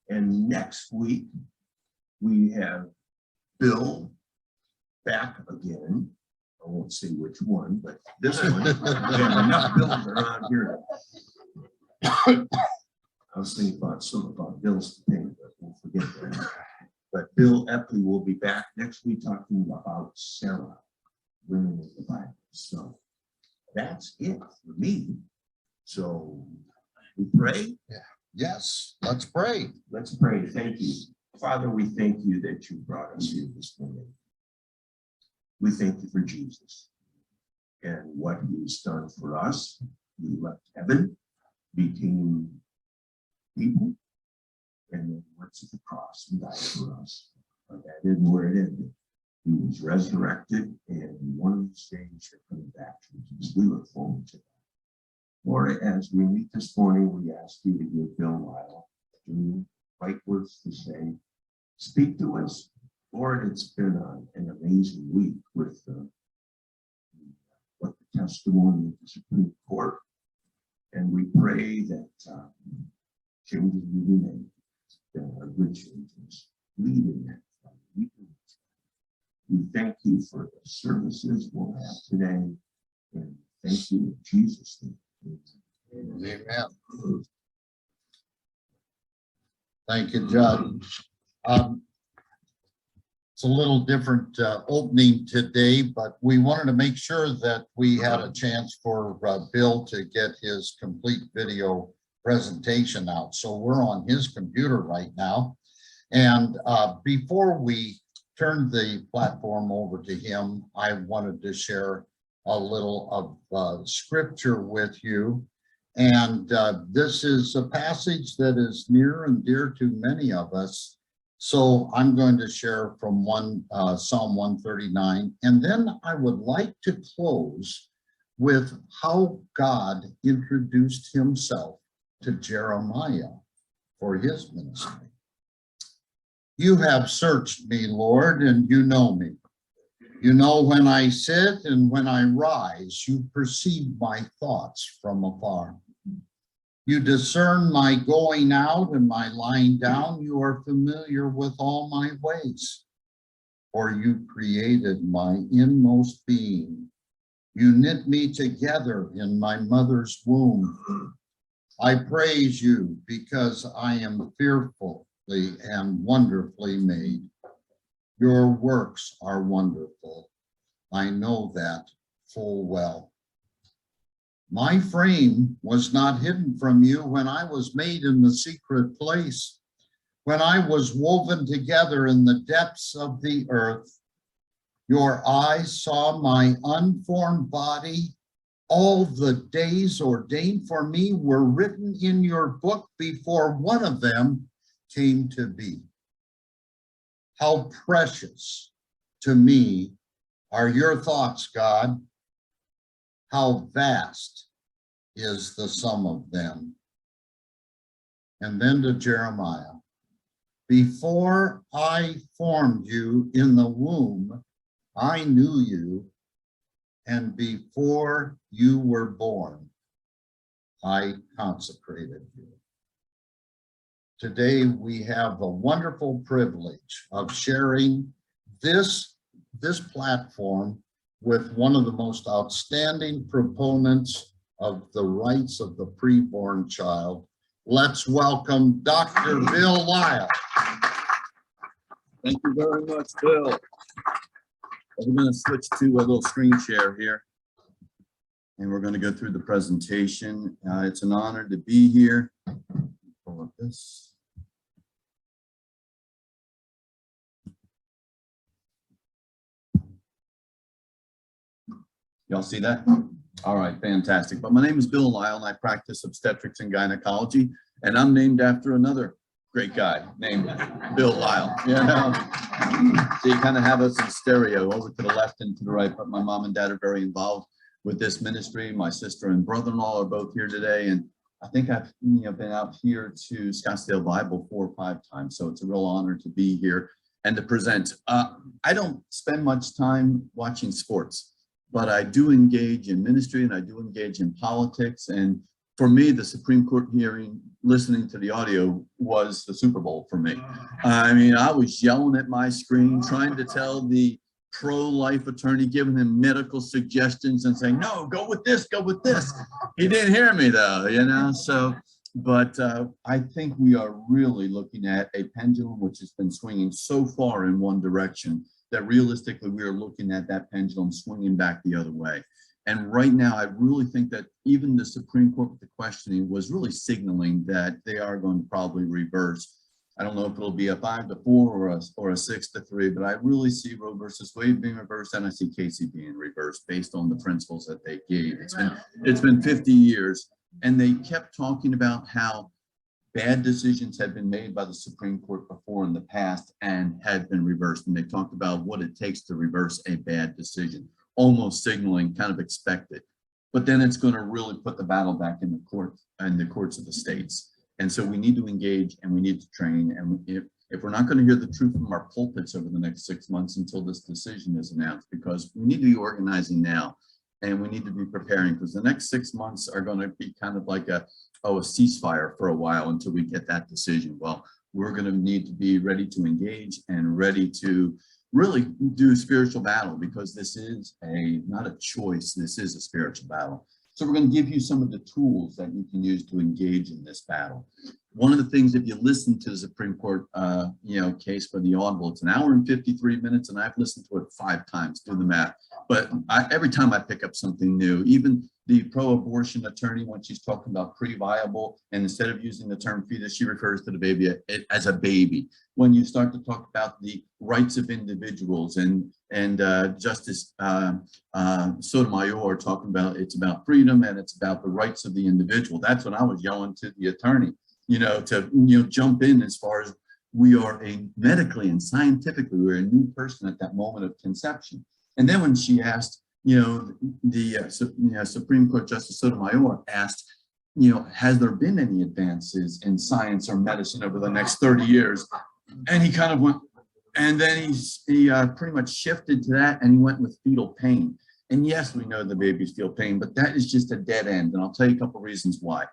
And next week, we have Bill back again. I won't say which one, but this one. We have enough Bills around here. I was thinking about something about Bill's thing, but we'll forget that. But Bill Epley will be back next week talking about Sarah, women in the Bible. So that's it for me. So we pray. Yeah. Yes, let's pray. Let's pray. Thank you. Father, we thank you that you brought us here this morning. We thank you for Jesus and what he's done for us. He left heaven, became people, and then went to the cross and died for us. But that isn't where it ended. He was resurrected, and one of these days you're coming back to Jesus. We look forward to that. Lord, as we meet this morning, we ask you to give Bill Lile the right words to say. Speak to us. Lord, it's been an amazing week with what the testimony of the Supreme Court. And we pray that changes will be made, that are good changes. Lead in that. We thank you for the services we'll have today. And thank you in Jesus' name. Amen. Thank you, Judge. It's a little different opening today, but we wanted to make sure that we had a chance for Bill to get his complete video presentation out. So we're on his computer right now. And before we turn the platform over to him, I wanted to share a little of scripture with you. And this is a passage that is near and dear to many of us. So I'm going to share from Psalm 139. And then I would like to close with how God introduced himself to Jeremiah for his ministry. You have searched me, Lord, and you know me. You know when I sit and when I rise, you perceive my thoughts from afar. You discern my going out and my lying down. You are familiar with all my ways. For you created my inmost being. You knit me together in my mother's womb. I praise you because I am fearfully and wonderfully made. Your works are wonderful. I know that full well. My frame was not hidden from you when I was made in the secret place, when I was woven together in the depths of the earth. Your eyes saw my unformed body. All the days ordained for me were written in your book before one of them came to be. How precious to me are your thoughts, God. How vast is the sum of them. And then to Jeremiah. Before I formed you in the womb, I knew you, and before you were born, I consecrated you. Today, we have the wonderful privilege of sharing this platform with one of the most outstanding proponents of the rights of the preborn child. Let's welcome Dr. Bill Lile. Thank you very much, Bill. We're going to switch to a little screen share here, and we're going to go through the presentation. It's an honor to be here. Pull up this. Y'all see that? All right, fantastic. But my name is Bill Lile, and I practice obstetrics and gynecology, and I'm named after another great guy named Bill Lile. Yeah. So you kind of have us in stereo over to the left and to the right, but my mom and dad are very involved with this ministry. My sister and brother-in-law are both here today, and I think I've been out here to Scottsdale Bible 4 or 5 times, so it's a real honor to be here and to present. I don't spend much time watching sports, but I do engage in ministry and I do engage in politics. And for me, the Supreme Court hearing, listening to the audio was the Super Bowl for me. I mean, I was yelling at my screen, trying to tell the pro-life attorney, giving him medical suggestions and saying, no, go with this, go with this. He didn't hear me though, you know, so, but I think we are really looking at a pendulum which has been swinging so far in one direction that realistically we are looking at that pendulum swinging back the other way. And right now, I really think that even the Supreme Court with the questioning was really signaling that they are going to probably reverse. I don't know if it'll be a 5-4 or a 6-3, but I really see Roe versus Wade being reversed, and I see Casey being reversed based on the principles that they gave. It's been 50 years, and they kept talking about how bad decisions had been made by the Supreme Court before in the past and had been reversed. And they talked about what it takes to reverse a bad decision, almost signaling kind of expected. But then it's going to really put the battle back in the courts of the states. And so we need to engage and we need to train. And if we're not going to hear the truth from our pulpits over the next 6 months until this decision is announced, because we need to be organizing now and we need to be preparing, because the next 6 months are going to be kind of like a ceasefire for a while until we get that decision. Well, we're going to need to be ready to engage and ready to really do spiritual battle, because this is not a choice, this is a spiritual battle. So we're going to give you some of the tools that you can use to engage in this battle. One of the things, if you listen to the Supreme Court case for the audible, it's 1 hour and 53 minutes, and I've listened to it 5 times, do the math. But every time I pick up something new, even the pro-abortion attorney, when she's talking about pre-viable, and instead of using the term fetus, she refers to the baby as a baby. When you start to talk about the rights of individuals, and Justice Sotomayor talking about it's about freedom and it's about the rights of the individual. That's when I was yelling to the attorney, to jump in, as far as we are medically and scientifically, we're a new person at that moment of conception. And then when she asked, the Supreme Court Justice Sotomayor asked, has there been any advances in science or medicine over the next 30 years? And he kind of went, and then he pretty much shifted to that, and he went with fetal pain. And yes, we know the babies feel pain, but that is just a dead end. And I'll tell you a couple of reasons why.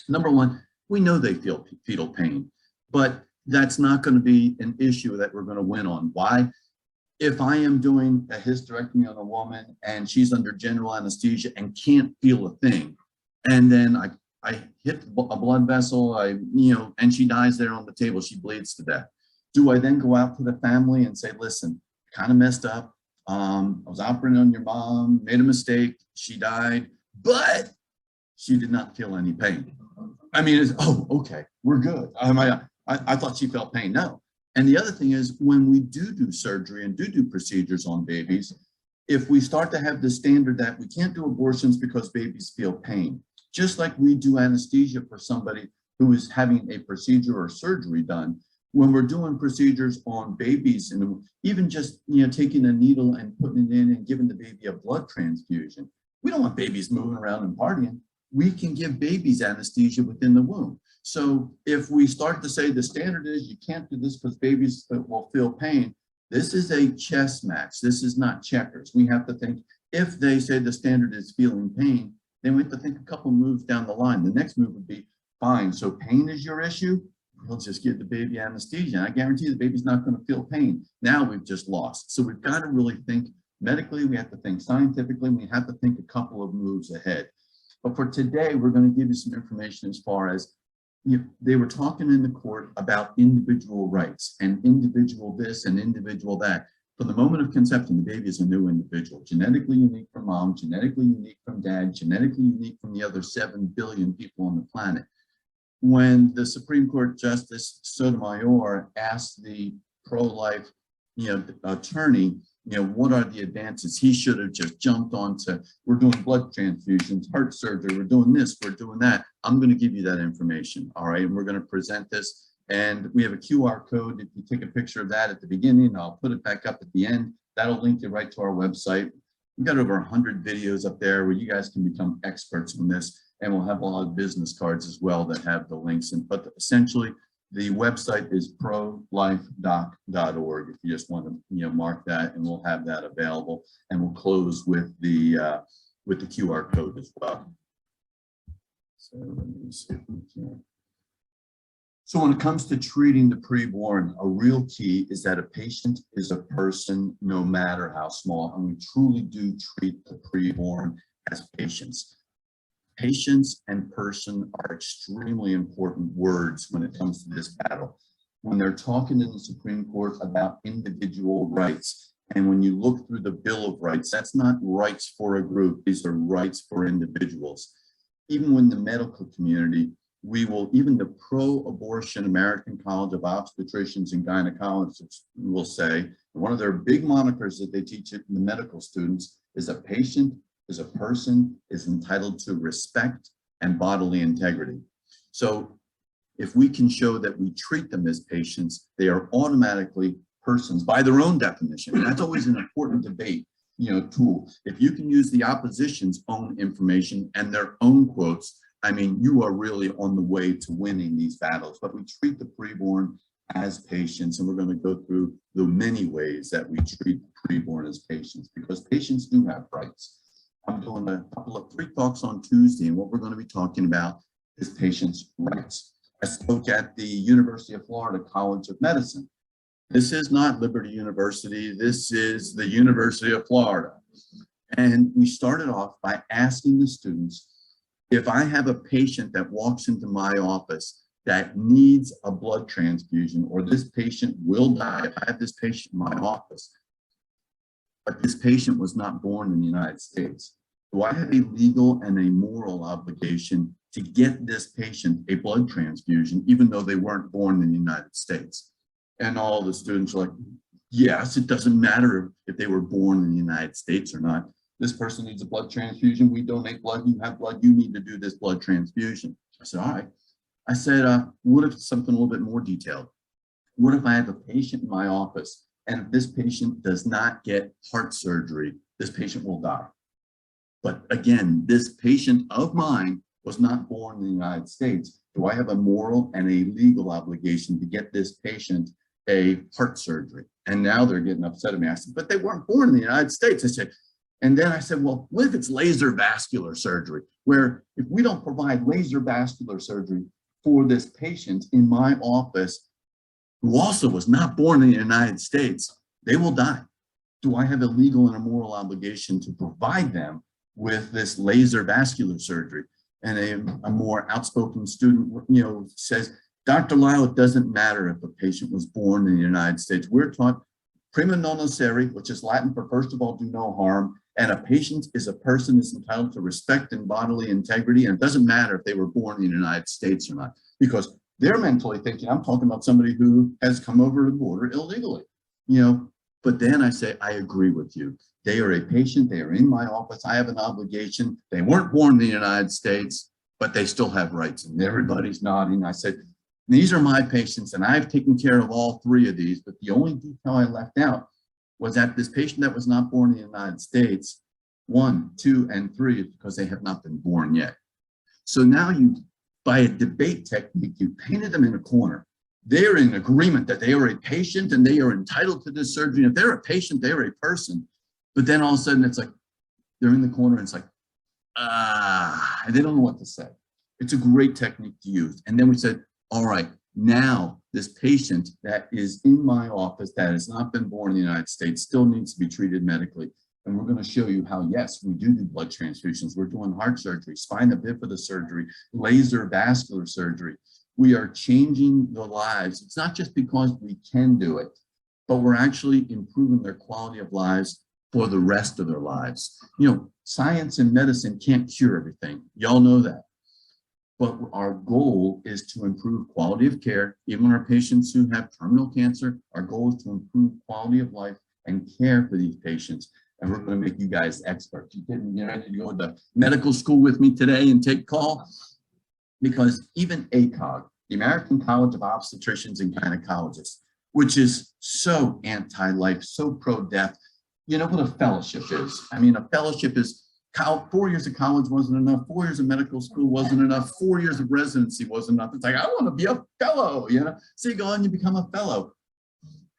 Number one, we know they feel fetal pain, but that's not going to be an issue that we're going to win on. Why? If I am doing a hysterectomy on a woman and she's under general anesthesia and can't feel a thing, and then I hit a blood vessel, and she dies there on the table, she bleeds to death. Do I then go out to the family and say, listen, kind of messed up. I was operating on your mom, made a mistake, she died, but she did not feel any pain. I mean, okay, we're good. I thought she felt pain. No. And the other thing is, when we do surgery and do procedures on babies, if we start to have the standard that we can't do abortions because babies feel pain, just like we do anesthesia for somebody who is having a procedure or surgery done, when we're doing procedures on babies, and even just taking a needle and putting it in and giving the baby a blood transfusion, we don't want babies moving around and partying. We can give babies anesthesia within the womb. So if we start to say the standard is you can't do this because babies will feel pain, this is a chess match. This is not checkers. We have to think, if they say the standard is feeling pain, then we have to think a couple moves down the line. The next move would be, fine, so pain is your issue? We'll just give the baby anesthesia. And I guarantee the baby's not going to feel pain. Now we've just lost. So we've got to really think medically, we have to think scientifically, we have to think a couple of moves ahead. But for today, we're going to give you some information as far as they were talking in the court about individual rights and individual this and individual that. From the moment of conception, the baby is a new individual, genetically unique from mom, genetically unique from dad, genetically unique from the other 7 billion people on the planet. When the Supreme Court Justice Sotomayor asked the pro-life attorney, what are the advances? He should have just jumped onto, we're doing blood transfusions, heart surgery, we're doing this, we're doing that. I'm going to give you that information. All right. And we're going to present this. And we have a QR code. If you take a picture of that at the beginning, I'll put it back up at the end. That'll link you right to our website. We've got over 100 videos up there where you guys can become experts on this. And we'll have a lot of business cards as well that have the links. But essentially, the website is prolifedoc.org. If you just want to mark that, and we'll have that available. And we'll close with the QR code as well. So let me see if we can. So when it comes to treating the preborn, a real key is that a patient is a person, no matter how small, and we truly do treat the preborn as patients. Patients and person are extremely important words when it comes to this battle. When they're talking in the Supreme Court about individual rights, and when you look through the Bill of Rights, that's not rights for a group, these are rights for individuals. Even when the medical community, we will, even the pro-abortion American College of Obstetricians and Gynecologists will say, one of their big monikers that they teach it in the medical students is a patient is a person is entitled to respect and bodily integrity. So if we can show that we treat them as patients, they are automatically persons by their own definition. And that's always an important debate, tool. If you can use the opposition's own information and their own quotes, I mean, you are really on the way to winning these battles. But we treat the preborn as patients, and we're going to go through the many ways that we treat the preborn as patients, because patients do have rights. I'm doing three talks on Tuesday, and what we're going to be talking about is patients' rights. I spoke at the University of Florida College of Medicine. This is not Liberty University. This is the University of Florida. And we started off by asking the students, if I have a patient that walks into my office that needs a blood transfusion, or this patient will die if I have this patient in my office, but this patient was not born in the United States, do I have a legal and a moral obligation to get this patient a blood transfusion, even though they weren't born in the United States? And all the students are like, yes, it doesn't matter if they were born in the United States or not. This person needs a blood transfusion. We donate blood. You have blood. You need to do this blood transfusion. I said, all right. I said, what if something a little bit more detailed? What if I have a patient in my office, and if this patient does not get heart surgery, this patient will die? But again, this patient of mine was not born in the United States. Do I have a moral and a legal obligation to get this patient a heart surgery? And now they're getting upset at me. I said, but they weren't born in the United States. I said, and then I said, well, what if it's laser vascular surgery, where if we don't provide laser vascular surgery for this patient in my office, who also was not born in the United States, they will die. Do I have a legal and a moral obligation to provide them with this laser vascular surgery? And a more outspoken student, says, Dr. Lile, it doesn't matter if a patient was born in the United States. We're taught prima non nocere, which is Latin for first of all, do no harm. And a patient is a person is entitled to respect and bodily integrity. And it doesn't matter if they were born in the United States or not, because they're mentally thinking, I'm talking about somebody who has come over the border illegally, But then I say, I agree with you. They are a patient. They are in my office. I have an obligation. They weren't born in the United States, but they still have rights. And everybody's nodding. I said, these are my patients, and I've taken care of all three of these. But the only detail I left out was that this patient that was not born in the United States, 1, 2, and 3, is because they have not been born yet. So now you, by a debate technique, you painted them in a corner. They're in agreement that they are a patient and they are entitled to this surgery. If they're a patient, they're a person. But then all of a sudden it's like, they're in the corner and it's like, and they don't know what to say. It's a great technique to use. And then we said, all right, now this patient that is in my office that has not been born in the United States still needs to be treated medically. And we're going to show you how, yes, we do blood transfusions. We're doing heart surgery, spina bifida surgery, laser vascular surgery. We are changing the lives. It's not just because we can do it, but we're actually improving their quality of lives for the rest of their lives. Science and medicine can't cure everything. Y'all know that. But our goal is to improve quality of care. Even our patients who have terminal cancer, our goal is to improve quality of life and care for these patients. And we're going to make you guys experts. You ready to go to medical school with me today and take call? Because even ACOG, the American College of Obstetricians and Gynecologists, which is so anti-life, so pro-death, you know what a fellowship is? I mean, a fellowship is 4 years of college wasn't enough, 4 years of medical school wasn't enough, 4 years of residency wasn't enough. It's like, I want to be a fellow, So you go on, you become a fellow.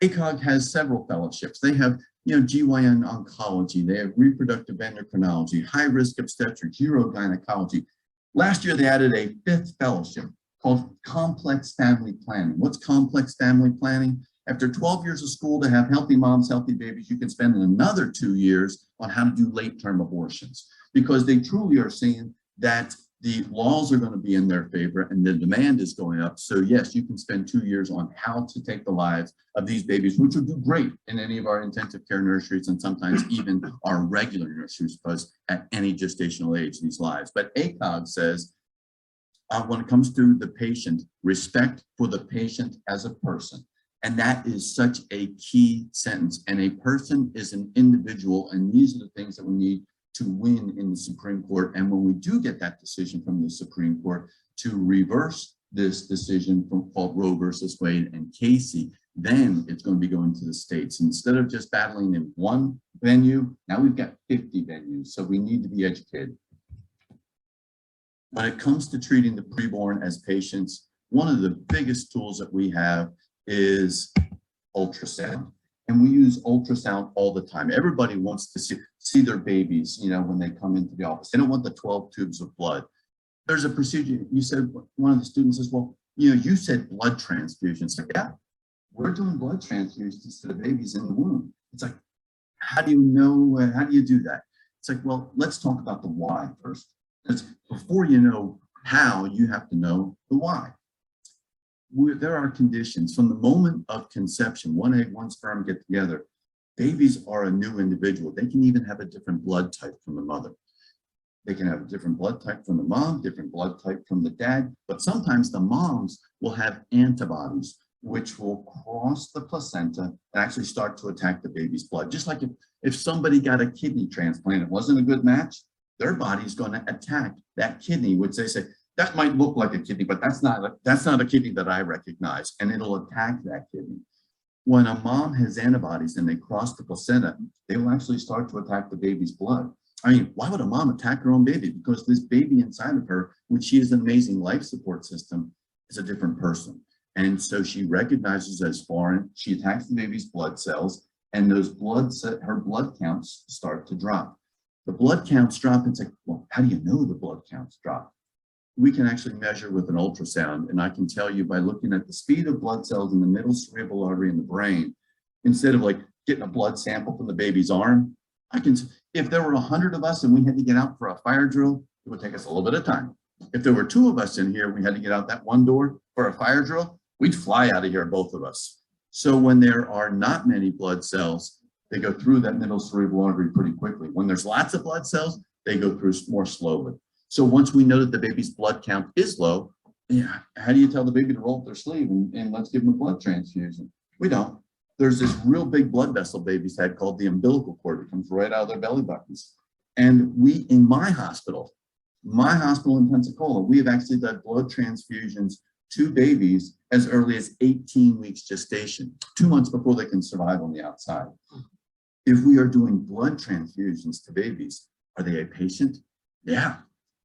ACOG has several fellowships. They have, GYN oncology, they have reproductive endocrinology, high-risk obstetrics, urogynecology. Last year, they added a 5th fellowship called Complex Family Planning. What's Complex Family Planning? After 12 years of school to have healthy moms, healthy babies, you can spend another 2 years on how to do late-term abortions, because they truly are seeing that the laws are going to be in their favor and the demand is going up. So yes, you can spend 2 years on how to take the lives of these babies, which would do great in any of our intensive care nurseries and sometimes even our regular nurseries, because at any gestational age, these lives. But ACOG says, when it comes to the patient, respect for the patient as a person. And that is such a key sentence. And a person is an individual. And these are the things that we need to win in the Supreme Court. And when we do get that decision from the Supreme Court to reverse this decision from called Roe versus Wade and Casey, then it's going to be going to the states. Instead of just battling in one venue, now we've got 50 venues. So we need to be educated. When it comes to treating the preborn as patients, one of the biggest tools that we have is ultrasound. And we use ultrasound all the time. Everybody wants to see their babies, you know, when they come into the office. They don't want the 12 tubes of blood. There's a procedure. You said, one of the students says, well, you know, you said blood transfusions. Like, yeah, we're doing blood transfusions to the babies in the womb. It's like, how do you know, how do you do that? It's like, well, let's talk about the why first. Because before you know how, you have to know the why. There are conditions from the moment of conception, one egg, one sperm get together. Babies are a new individual. They can even have a different blood type from the mother. They can have a different blood type from the mom, different blood type from the dad, but sometimes the moms will have antibodies which will cross the placenta and actually start to attack the baby's blood. Just like if somebody got a kidney transplant, it wasn't a good match, their body's going to attack that kidney, which they say, that might look like a kidney, but that's not a kidney that I recognize, and it'll attack that kidney. When a mom has antibodies and they cross the placenta, they will actually start to attack the baby's blood. I mean, why would a mom attack her own baby? Because this baby inside of her, which she is an amazing life support system, is a different person. And so she recognizes as foreign, she attacks the baby's blood cells, and those her blood counts start to drop. The blood counts drop, and it's like, well, how do you know the blood counts drop? We can actually measure with an ultrasound, and I can tell you by looking at the speed of blood cells in the middle cerebral artery in the brain, instead of like getting a blood sample from the baby's arm, if there were 100 of us and we had to get out for a fire drill, it would take us a little bit of time. If there were 2 of us in here, we had to get out that one door for a fire drill, we'd fly out of here, both of us. So when there are not many blood cells, they go through that middle cerebral artery pretty quickly. When there's lots of blood cells, they go through more slowly. So once we know that the baby's blood count is low, yeah, how do you tell the baby to roll up their sleeve and let's give them a blood transfusion? We don't. There's this real big blood vessel babies had called the umbilical cord. It comes right out of their belly buttons. And we, in my hospital in Pensacola, we have actually done blood transfusions to babies as early as 18 weeks gestation, 2 months before they can survive on the outside. If we are doing blood transfusions to babies, are they a patient? Yeah.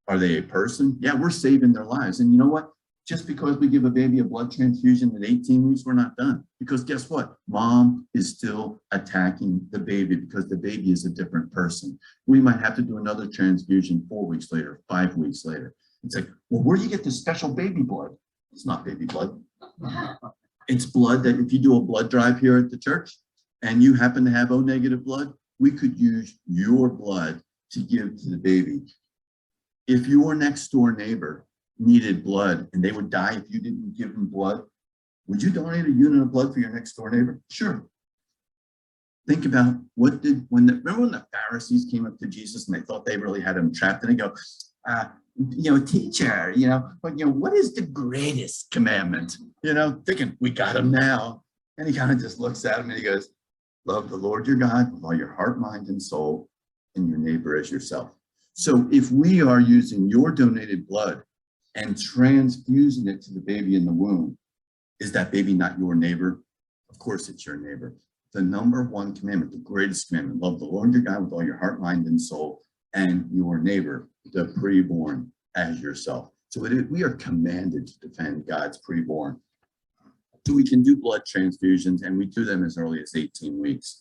Are they a person? Yeah, we're saving their lives. And you know what? Just because we give a baby a blood transfusion at 18 weeks, we're not done. Because guess what? Mom is still attacking the baby because the baby is a different person. We might have to do another transfusion 4 weeks later, 5 weeks later. It's like, well, where do you get this special baby blood? It's not baby blood. It's blood that if you do a blood drive here at the church and you happen to have O negative blood, we could use your blood to give to the baby. If your next door neighbor needed blood and they would die if you didn't give them blood, would you donate a unit of blood for your next door neighbor? Sure. Think about remember when the Pharisees came up to Jesus and they thought they really had him trapped, and they go, teacher, what is the greatest commandment? Thinking we got him now. And he kind of just looks at him and he goes, love the Lord your God with all your heart, mind, and soul, and your neighbor as yourself. So if we are using your donated blood and transfusing it to the baby in the womb, is that baby not your neighbor? Of course it's your neighbor. The number 1 commandment, the greatest commandment, love the Lord your God with all your heart, mind, and soul, and your neighbor, the preborn, as yourself. So we are commanded to defend God's preborn. So we can do blood transfusions, and we do them as early as 18 weeks.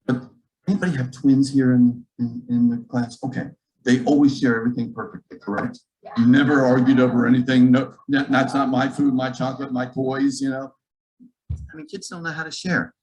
But anybody have twins here in the class? Okay. They always share everything perfectly, correct? You never argued over anything. No, that's not my food, my chocolate, my toys, you know? I mean, kids don't know how to share.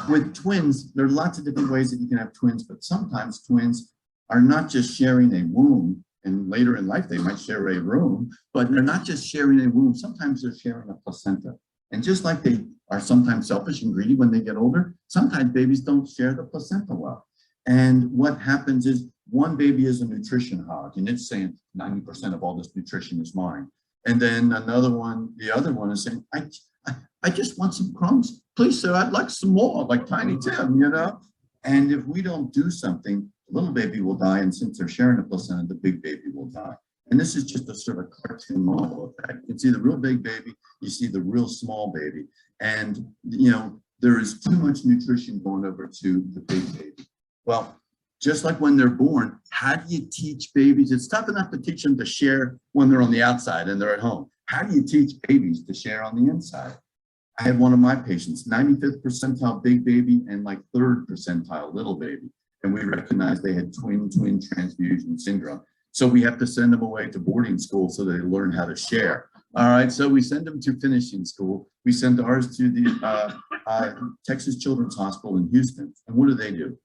With twins, there are lots of different ways that you can have twins, but sometimes twins are not just sharing a womb, and later in life, they might share a room, but they're not just sharing a womb. Sometimes they're sharing a placenta. And just like they are sometimes selfish and greedy when they get older, sometimes babies don't share the placenta well. And what happens is one baby is a nutrition hog, and it's saying 90% of all this nutrition is mine. And then another one, the other one is saying, I just want some crumbs. Please, sir, I'd like some more, like Tiny Tim, you know? And if we don't do something, the little baby will die. And since they're sharing a placenta, the big baby will die. And this is just a sort of cartoon model of that. You can see the real big baby, you see the real small baby. And, you know, there is too much nutrition going over to the big baby. Well, just like when they're born, how do you teach babies? It's tough enough to teach them to share when they're on the outside and they're at home. How do you teach babies to share on the inside? I had one of my patients, 95th percentile big baby and like 3rd percentile little baby. And we recognized they had twin transfusion syndrome. So we have to send them away to boarding school so they learn how to share. All right, so we send them to finishing school. We send ours to the Texas Children's Hospital in Houston. And what do?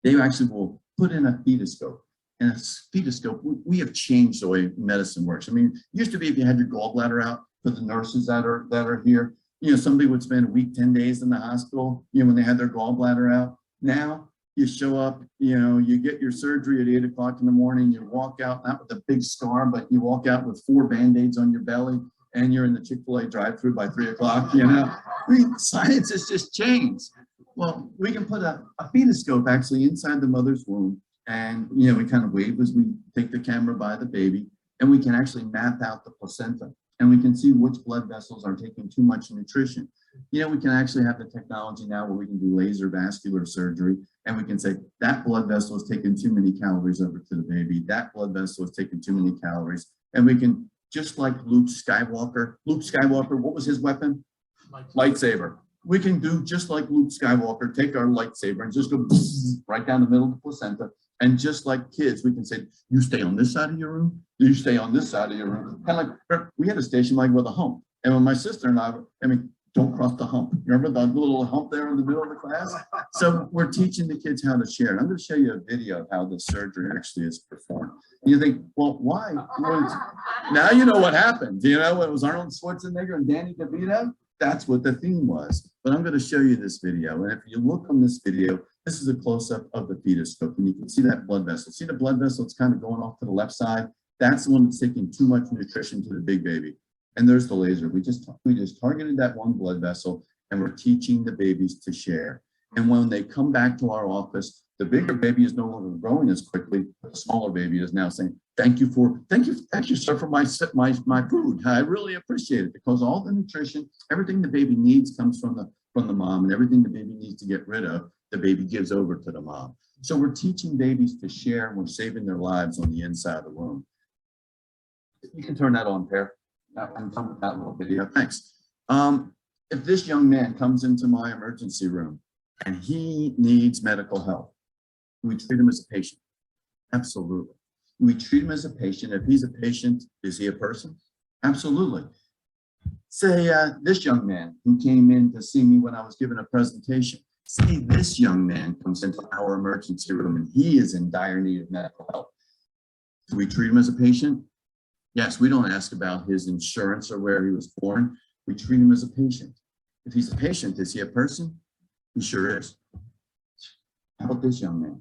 They actually will put in a fetoscope. And a fetoscope, we have changed the way medicine works. I mean, it used to be if you had your gallbladder out, for the nurses that are here, you know, somebody would spend a week, 10 days in the hospital, you know, when they had their gallbladder out. Now you show up, you know, you get your surgery at 8 o'clock in the morning, you walk out, not with a big scar, but you walk out with 4 Band-Aids on your belly and you're in the Chick-fil-A drive-through by 3 o'clock, you know. I mean, science has just changed. Well, we can put a fetoscope actually inside the mother's womb. And, you know, we kind of wave as we take the camera by the baby, and we can actually map out the placenta, and we can see which blood vessels are taking too much nutrition. You know, we can actually have the technology now where we can do laser vascular surgery, and we can say that blood vessel is taking too many calories over to the baby. That blood vessel is taking too many calories. And we can, just like Luke Skywalker, what was his weapon? Lightsaber. We can do just like Luke Skywalker, take our lightsaber and just go right down the middle of the placenta. And just like kids, we can say, you stay on this side of your room, you stay on this side of your room. Kind of like, we had a station like with a hump. And when my sister and I mean, don't cross the hump. Remember the little hump there in the middle of the class? So we're teaching the kids how to share. I'm going to show you a video of how this surgery actually is performed. And you think, well, why? Now you know what happened. You know, it was Arnold Schwarzenegger and Danny DeVito. That's what the theme was. But I'm going to show you this video. And if you look on this video, this is a close-up of the fetoscope. And you can see that blood vessel. See the blood vessel? It's kind of going off to the left side. That's the one that's taking too much nutrition to the big baby. And there's the laser. We just targeted that one blood vessel, and we're teaching the babies to share. And when they come back to our office, the bigger baby is no longer growing as quickly, but the smaller baby is now saying, thank you, sir, for my food. I really appreciate it, because all the nutrition, everything the baby needs comes from the mom, and everything the baby needs to get rid of, the baby gives over to the mom. So we're teaching babies to share, and we're saving their lives on the inside of the womb. You can turn that on, Per. I'm done with that little video. Thanks. If this young man comes into my emergency room and he needs medical help, we treat him as a patient. Absolutely. We treat him as a patient. If he's a patient, is he a person? Absolutely. Say this young man who came in to see me when I was giving a presentation, say this young man comes into our emergency room and he is in dire need of medical help. Do we treat him as a patient? Yes, we don't ask about his insurance or where he was born. We treat him as a patient. If he's a patient, is he a person? He sure is. How about this young man?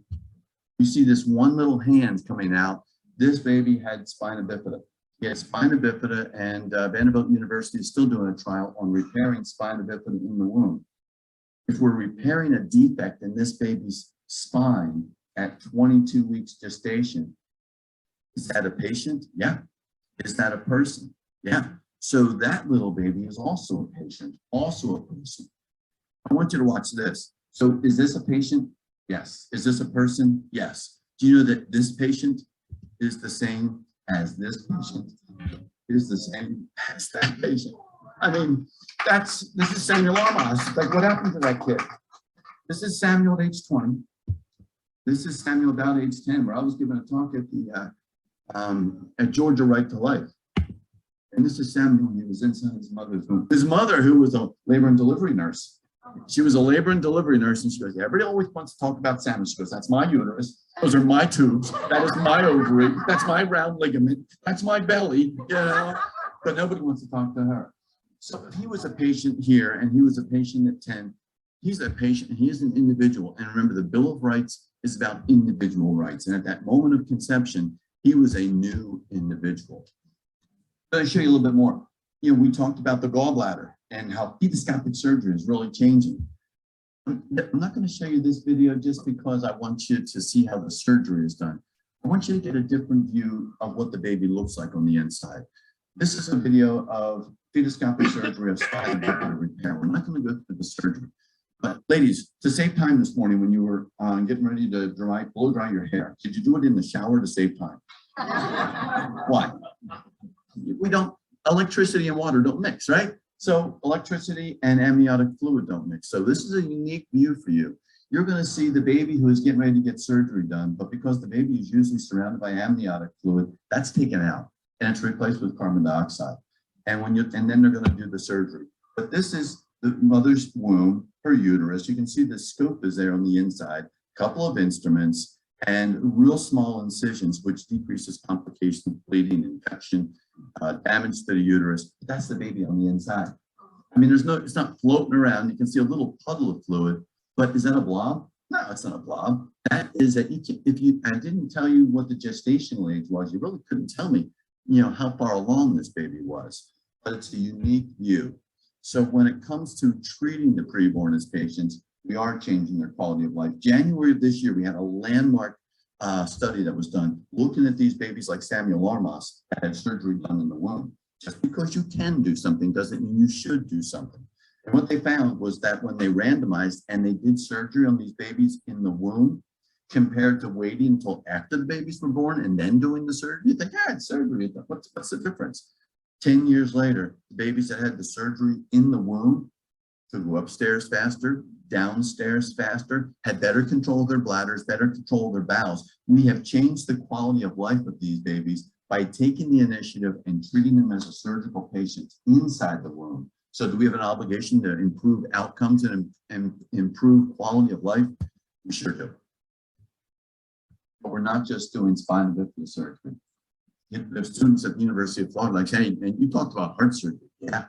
You see this one little hand coming out. This baby had spina bifida. He had spina bifida, and Vanderbilt University is still doing a trial on repairing spina bifida in the womb. If we're repairing a defect in this baby's spine at 22 weeks gestation, is that a patient? Yeah. Is that a person? Yeah. So that little baby is also a patient, also a person. I want you to watch this. So is this a patient? Yes. Is this a person? Yes. Do you know that this patient is the same as this patient? Is the same as that patient? I mean, this is Samuel Armas. Like, what happened to that kid? This is Samuel at age 20. This is Samuel about age 10, where I was giving a talk at the at Georgia Right to Life. And this is Samuel when he was inside his mother's womb. His mother, who was a labor and delivery nurse. She was a labor and delivery nurse, and she goes, everybody always wants to talk about Samuel. She goes, that's my uterus. Those are my tubes. That is my ovary. That's my round ligament. That's my belly, you know. But nobody wants to talk to her. So if he was a patient here and he was a patient at 10, he's a patient and he is an individual. And remember, the Bill of Rights is about individual rights. And at that moment of conception, he was a new individual. Let me show you a little bit more. You know, we talked about the gallbladder and how endoscopic surgery is really changing. I'm not going to show you this video just because I want you to see how the surgery is done. I want you to get a different view of what the baby looks like on the inside. This is a video of endoscopic surgery of spinal cord repair. We're not going to go through the surgery. But ladies, to save time this morning when you were getting ready to blow dry your hair, did you do it in the shower to save time? Why? We don't, electricity and water don't mix, right? So electricity and amniotic fluid don't mix. So this is a unique view for you. You're going to see the baby who is getting ready to get surgery done, but because the baby is usually surrounded by amniotic fluid, that's taken out and it's replaced with carbon dioxide. And then they're going to do the surgery. But this is the mother's womb, her uterus. You can see the scope is there on the inside, a couple of instruments, and real small incisions, which decreases complications, bleeding, infection, damage to the uterus. But that's the baby on the inside. I mean, it's not floating around. You can see a little puddle of fluid, but is that a blob? No, it's not a blob. That is that I didn't tell you what the gestational age was, you really couldn't tell me, you know, how far along this baby was, but it's a unique view. So when it comes to treating the preborn as patients, we are changing their quality of life. January of this year, we had a landmark study that was done looking at these babies like Samuel Larmas that had surgery done in the womb. Just because you can do something doesn't mean you should do something. And what they found was that when they randomized and they did surgery on these babies in the womb, compared to waiting until after the babies were born and then doing the surgery, you think, yeah, it's surgery. What's the difference? 10 years later, the babies that had the surgery in the womb could go upstairs faster, downstairs faster, had better control of their bladders, better control of their bowels. We have changed the quality of life of these babies by taking the initiative and treating them as a surgical patient inside the womb. So do we have an obligation to improve outcomes and improve quality of life? We sure do. But we're not just doing spinal bifida surgery. There's students at the University of Florida like, hey, and you talked about heart surgery. Yeah,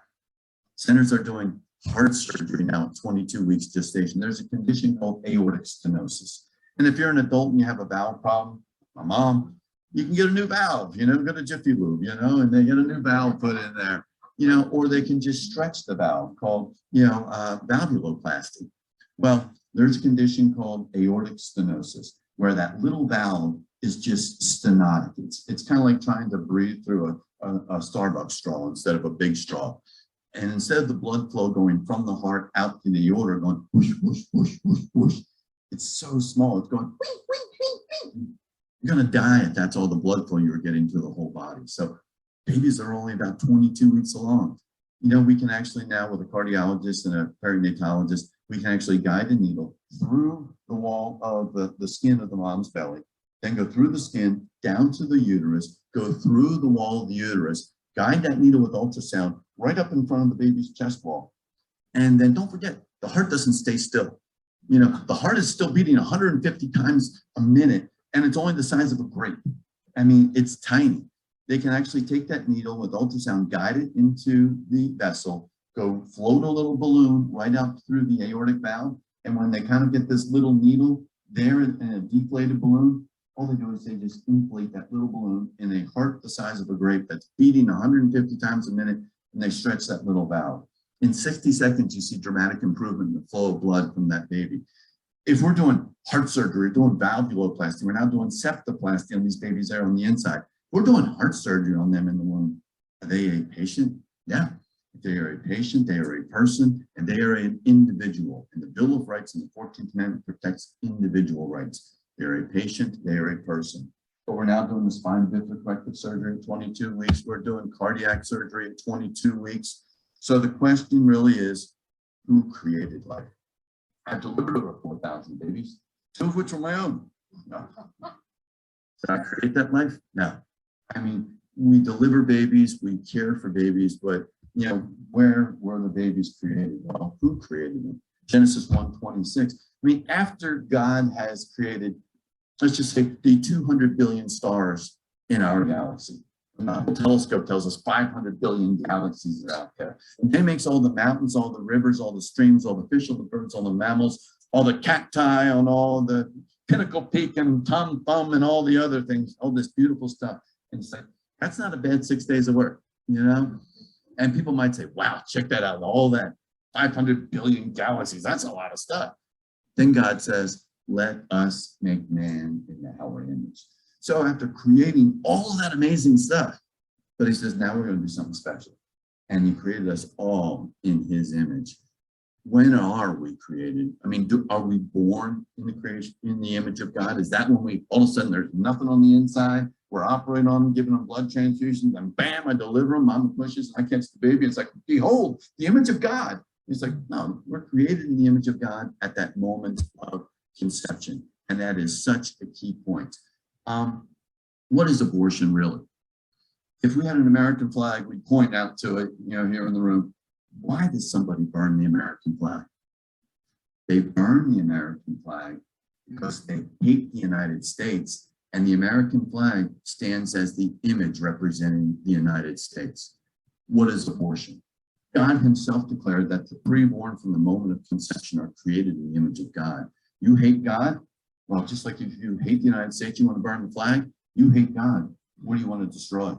centers are doing heart surgery now at 22 weeks gestation. There's a condition called aortic stenosis. And if you're an adult and you have a valve problem, my mom, you can get a new valve, you know, go to Jiffy Lube, you know, and they get a new valve put in there, you know, or they can just stretch the valve called, you know, valvuloplasty. Well, there's a condition called aortic stenosis where that little valve is just stenotic. It's kind of like trying to breathe through a Starbucks straw instead of a big straw. And instead of the blood flow going from the heart out to the aorta, going whoosh, whoosh, whoosh, whoosh, whoosh, it's so small. It's going, whoosh, whoosh, whoosh, whoosh. You're going to die if that's all the blood flow you're getting to the whole body. So babies are only about 22 weeks along. You know, we can actually now with a cardiologist and a perinatologist, we can actually guide the needle through the wall of the skin of the mom's belly, then go through the skin, down to the uterus, go through the wall of the uterus, guide that needle with ultrasound right up in front of the baby's chest wall. And then don't forget, the heart doesn't stay still. You know, the heart is still beating 150 times a minute, and it's only the size of a grape. I mean, it's tiny. They can actually take that needle with ultrasound, guide it into the vessel, go float a little balloon right out through the aortic valve. And when they kind of get this little needle there in a deflated balloon, all they do is they just inflate that little balloon in a heart the size of a grape that's beating 150 times a minute, and they stretch that little valve. In 60 seconds, you see dramatic improvement in the flow of blood from that baby. If we're doing heart surgery, doing valvuloplasty, we're now doing septoplasty on these babies there on the inside. We're doing heart surgery on them in the womb. Are they a patient? Yeah. If they are a patient, they are a person, and they are an individual. And the Bill of Rights in the 14th Amendment protects individual rights. They're a patient, they are a person. But we're now doing the spine bifida corrective surgery at 22 weeks. We're doing cardiac surgery at 22 weeks. So the question really is, who created life? I've delivered over 4,000 babies, 2 of which are my own. No. Did I create that life? No. I mean, we deliver babies, we care for babies, but you know, where were the babies created? Well, who created them? Genesis 1:26. I mean, after God has created, let's just say the 200 billion stars in our galaxy. The telescope tells us 500 billion galaxies are out there. And he makes all the mountains, all the rivers, all the streams, all the fish, all the birds, all the mammals, all the cacti, on all the pinnacle peak and Tom Thumb and all the other things, all this beautiful stuff. And it's like, that's not a bad 6 days of work, you know? And people might say, wow, check that out, all that 500 billion galaxies, that's a lot of stuff. Then God says, let us make man in our image. So after creating all of that amazing stuff, but he says, now we're going to do something special. And he created us all in his image. When are we created? I mean, are we born in the creation, in the image of God? Is that when we, all of a sudden, there's nothing on the inside? We're operating on them, giving them blood transfusions, and bam, I deliver them, mama pushes, I catch the baby. It's like, behold, the image of God. It's like, no, we're created in the image of God at that moment of conception. And that is such a key point. What is abortion really? If we had an American flag, we'd point out to it, you know, here in the room. Why does somebody burn the American flag? They burn the American flag because they hate the United States, and the American flag stands as the image representing the United States. What is abortion? God himself declared that the preborn from the moment of conception are created in the image of God. You hate God? Well, just like if you hate the United States, you want to burn the flag, you hate God. What do you want to destroy?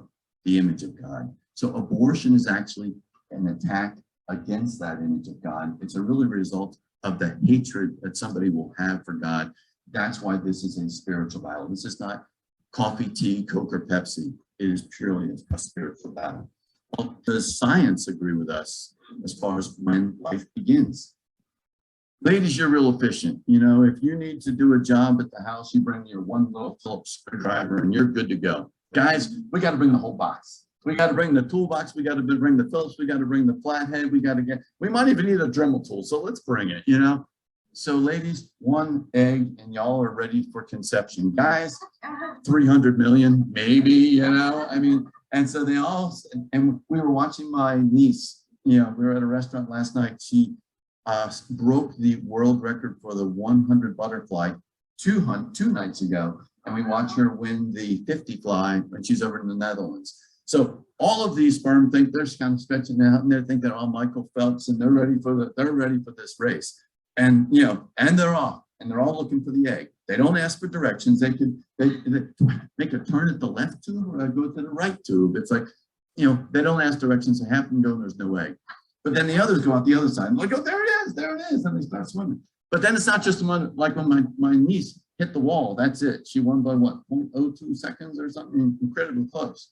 The image of God. So abortion is actually an attack against that image of God. It's a really result of the hatred that somebody will have for God. That's why this is a spiritual battle. This is not coffee, tea, Coke, or Pepsi. It is purely a spiritual battle. Well, does science agree with us as far as when life begins? Ladies, you're real efficient. You know, if you need to do a job at the house, you bring your one little Phillips screwdriver and you're good to go. Guys, we got to bring the whole box. We got to bring the toolbox. We got to bring the Phillips. We got to bring the flathead. We might even need a Dremel tool. So let's bring it, you know. So ladies, one egg and y'all are ready for conception. Guys, 300 million, maybe, you know, I mean, and so they all, and we were watching my niece, you know, we were at a restaurant last night. She broke the world record for the 100 butterfly two nights ago. And we watched her win the 50 fly when she's over in the Netherlands. So all of these sperm think they're kind of stretching out and they think they're all Michael Phelps and they're ready for this race. And, you know, and they're off and they're all looking for the egg. They don't ask for directions. They could make a turn at the left tube or go to the right tube. It's like, you know, they don't ask directions. They happen to go and there's no egg. But then the others go out the other side and like, oh, there it is. And they start swimming. But then it's not just one, like when my niece hit the wall, that's it. She won by what, 0.02 seconds or something, incredibly close.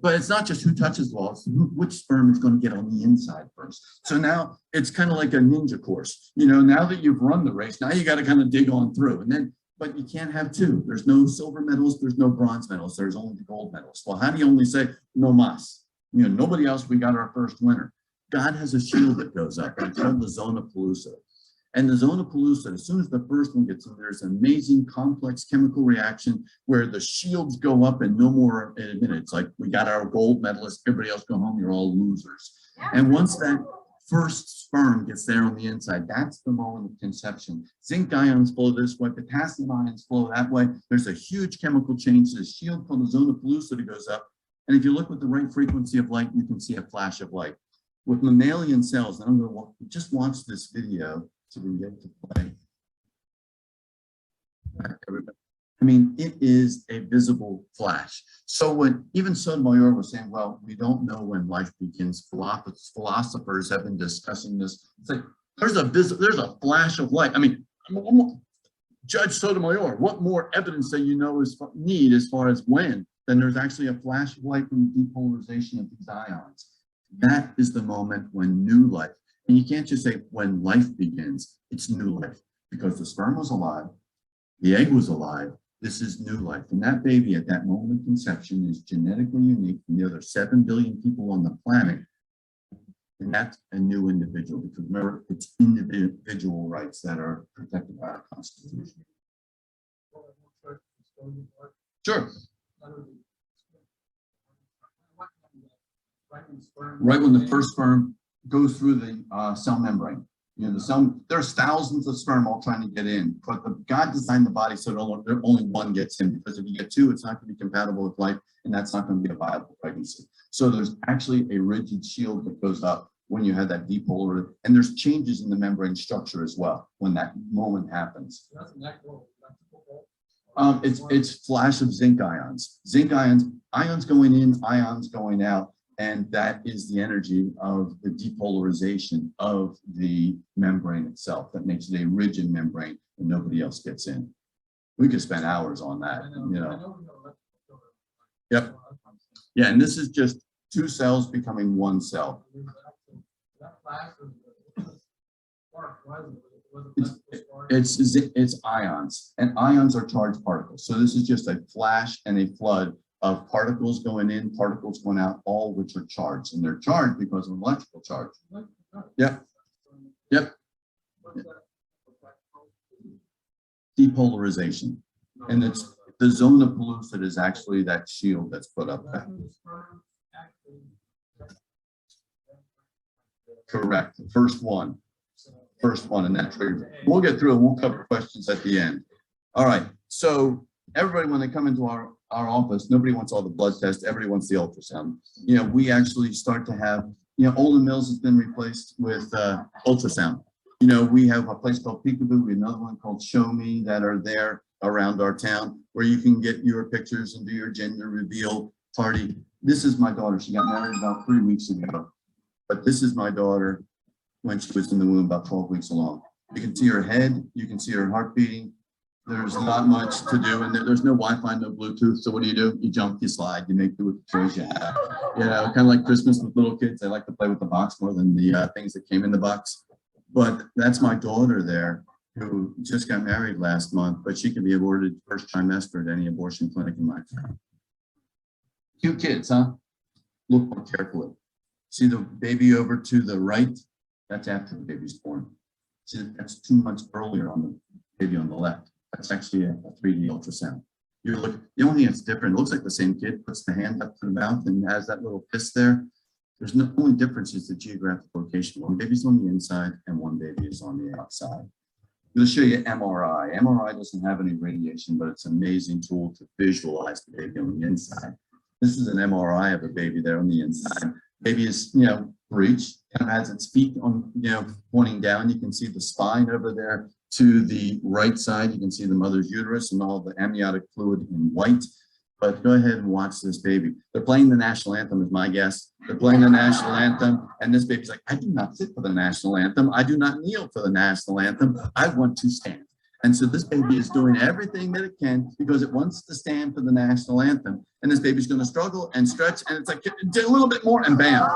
But it's not just who touches the wall, it's which sperm is going to get on the inside first. So now it's kind of like a ninja course. You know, now that you've run the race, now you got to kind of dig on through. And then, but you can't have two. There's no silver medals, there's no bronze medals, there's only the gold medals. Well, how do you only say no mas? You know, nobody else, we got our first winner. God has a shield that goes up. It's called the zona pellucida. And the zona pellucida, as soon as the first one gets in, there's an amazing complex chemical reaction where the shields go up and no more in a minute. It's like we got our gold medalist, everybody else go home, you're all losers. And once that first sperm gets there on the inside, that's the moment of conception. Zinc ions flow this way, potassium ions flow that way. There's a huge chemical change. The shield called the zona pellucida goes up. And if you look with the right frequency of light, you can see a flash of light. With mammalian cells, and I'm going to just watch this video so we get to play. I mean, it is a visible flash. So when even Sotomayor was saying, well, we don't know when life begins, philosophers have been discussing this. It's like, there's a flash of light. I mean, Judge Sotomayor, what more evidence do you know is need as far as when, then there's actually a flash of light from the depolarization of these ions. That is the moment when new life, and you can't just say when life begins, it's new life, because the sperm was alive, the egg was alive, this is new life. And that baby at that moment of conception is genetically unique from the other 7 billion people on the planet. And that's a new individual, because remember, it's individual rights that are protected by our Constitution. Sure. Right when the first sperm goes through the cell membrane. You know, there's thousands of sperm all trying to get in, but God designed the body so that only one gets in, because if you get two, it's not going to be compatible with life, and that's not going to be a viable pregnancy. So there's actually a rigid shield that goes up when you have that depolar, and there's changes in the membrane structure as well when that moment happens. It's flash of zinc ions. Zinc ions going in, ions going out. And that is the energy of the depolarization of the membrane itself that makes it a rigid membrane and nobody else gets in. We could spend hours on that, you know. Yep. Yeah, and this is just two cells becoming one cell. It's ions, and ions are charged particles. So this is just a flash and a flood of particles going in, particles going out, all which are charged, and they're charged because of electrical charge. Yep. Yep. Depolarization, and it's the zone of pellucid is actually that shield that's put up there. Correct. First one, and that triggered. We'll get through it. We'll cover questions at the end. All right. So everybody, when they come into our office, nobody wants all the blood tests. Everybody wants the ultrasound. You know, we actually start to have, you know, Olin Mills has been replaced with ultrasound. You know, we have a place called Peekaboo. We have another one called Show Me that are there around our town where you can get your pictures and do your gender reveal party. This is my daughter. She got married about 3 weeks ago. But this is my daughter when she was in the womb about 12 weeks along. You can see her head. You can see her heart beating. There's not much to do, and there's no Wi-Fi, no Bluetooth. So what do? You jump, you slide, you make do with the toys you have. You know, kind of like Christmas with little kids. They like to play with the box more than the things that came in the box. But that's my daughter there, who just got married last month, but she can be aborted first trimester at any abortion clinic in my town. Cute kids, huh? Look more carefully. See the baby over to the right? That's after the baby's born. See, that's 2 months earlier on the baby on the left. That's actually a 3D ultrasound. You're looking, the only thing that's different, it looks like the same kid puts the hand up to the mouth and has that little fist there. There's no only difference is the geographic location. One baby's on the inside and one baby is on the outside. I'm going to show you MRI. MRI doesn't have any radiation, but it's an amazing tool to visualize the baby on the inside. This is an MRI of a baby there on the inside. Baby is, you know, breech, kind of has its feet on, you know, pointing down. You can see the spine over there. To the right side, you can see the mother's uterus and all the amniotic fluid in white. But go ahead and watch this baby. They're playing the national anthem, is my guess. They're playing the national anthem, and this baby's like, I do not sit for the national anthem. I do not kneel for the national anthem. I want to stand. And so this baby is doing everything that it can because it wants to stand for the national anthem. And this baby's going to struggle and stretch, and it's like a little bit more, and bam.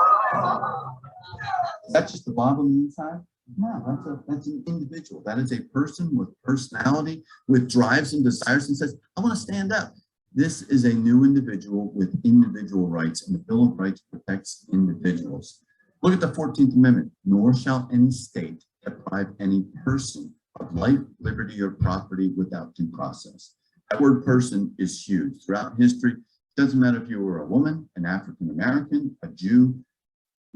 That's just the blob on the inside. No, that's an individual. That is a person with personality, with drives and desires, and says, I want to stand up. This is a new individual with individual rights, and the Bill of Rights protects individuals. Look at the 14th Amendment. Nor shall any state deprive any person of life, liberty, or property without due process. That word person is huge. Throughout history, it doesn't matter if you were a woman, an African American, a Jew.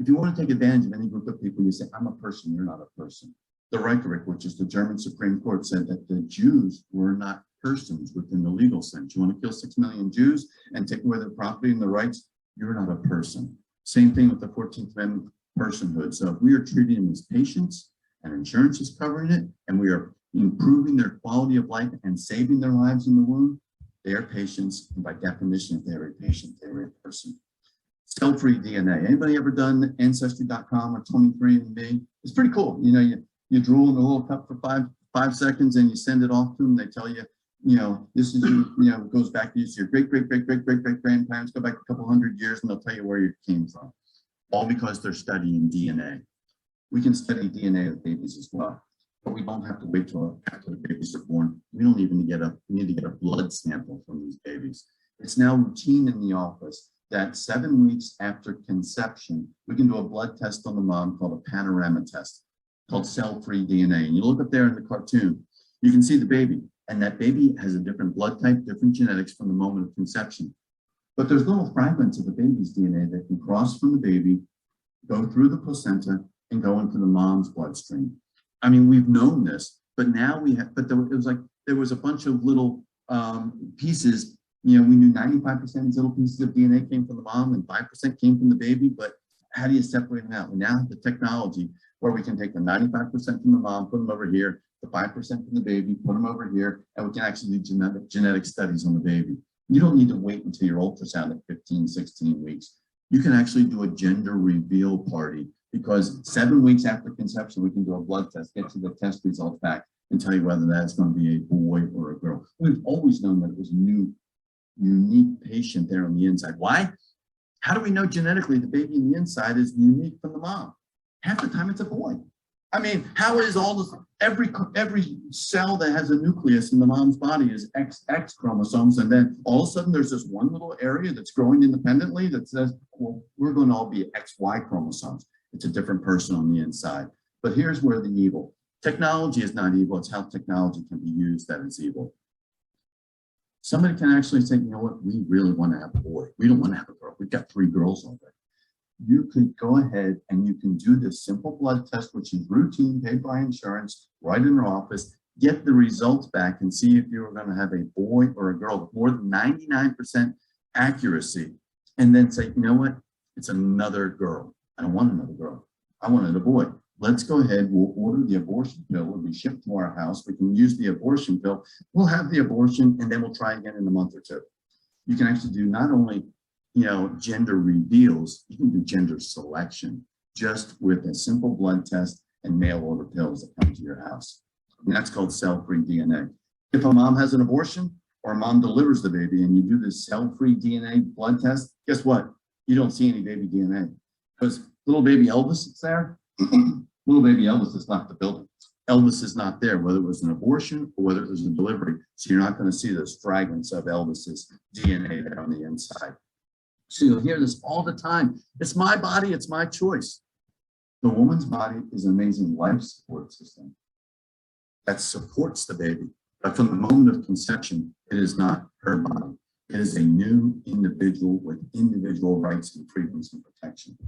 If you want to take advantage of any group of people, you say, I'm a person, you're not a person. The Reichsgericht, which is the German Supreme Court, said that the Jews were not persons within the legal sense. You want to kill 6 million Jews and take away their property and their rights, you're not a person. Same thing with the 14th Amendment, personhood. So if we are treating them as patients and insurance is covering it, and we are improving their quality of life and saving their lives in the womb, they are patients. And by definition, if they're a patient, they're a person. Cell-free DNA. Anybody ever done Ancestry.com or 23andMe? It's pretty cool. You know, you drool in a little cup for five seconds and you send it off to them. They tell you, you know, this is, you know, goes back to your great-great-great-great-great-great-grandparents, go back a couple hundred years, and they'll tell you where you came from. All because they're studying DNA. We can study DNA of babies as well, but we don't have to wait till after the babies are born. We don't even need to get a blood sample from these babies. It's now routine in the office that 7 weeks after conception, we can do a blood test on the mom called a panorama test, called cell-free DNA. And you look up there in the cartoon, you can see the baby. and that baby has a different blood type, different genetics from the moment of conception. But there's little fragments of the baby's DNA that can cross from the baby, go through the placenta, and go into the mom's bloodstream. I mean, we've known this, but now we have, but there was a bunch of little pieces. You know, we knew 95% of these little pieces of DNA came from the mom and 5% came from the baby, but how do you separate them out? We now have the technology where we can take the 95% from the mom, put them over here, the 5% from the baby, put them over here, and we can actually do genetic studies on the baby. You don't need to wait until your ultrasound at 15, 16 weeks. You can actually do a gender reveal party, because 7 weeks after conception, we can do a blood test, get you the test results back, and tell you whether that's going to be a boy or a girl. We've always known that it was a new, unique patient there on the inside. Why? How do we know genetically the baby in the inside is unique from the mom? Half the time it's a boy. I mean, how is all this, every cell that has a nucleus in the mom's body is XX chromosomes, and then all of a sudden there's this one little area that's growing independently that says, well, we're going to all be XY chromosomes. It's a different person on the inside. But here's where the evil. Technology is not evil, it's how technology can be used that is evil. Somebody can actually say, you know what, we really want to have a boy. We don't want to have a girl. We've got 3 girls already. You could go ahead and you can do this simple blood test, which is routine, paid by insurance, right in your office, get the results back and see if you're going to have a boy or a girl with more than 99% accuracy. And then say, you know what, it's another girl. I don't want another girl. I wanted a boy. Let's go ahead. We'll order the abortion pill. It'll be shipped to our house. We can use the abortion pill. We'll have the abortion, and then we'll try again in a month or 2. You can actually do not only, you know, gender reveals, you can do gender selection just with a simple blood test and mail order pills that come to your house. And that's called cell-free DNA. If a mom has an abortion or a mom delivers the baby and you do this cell-free DNA blood test, guess what? You don't see any baby DNA because little baby Elvis is there. Little baby Elvis has left the building. Elvis is not there, whether it was an abortion or whether it was a delivery. So you're not going to see those fragments of Elvis's DNA there on the inside. So you'll hear this all the time. It's my body, it's my choice. The woman's body is an amazing life support system that supports the baby. But from the moment of conception, it is not her body. It is a new individual with individual rights and freedoms and protection.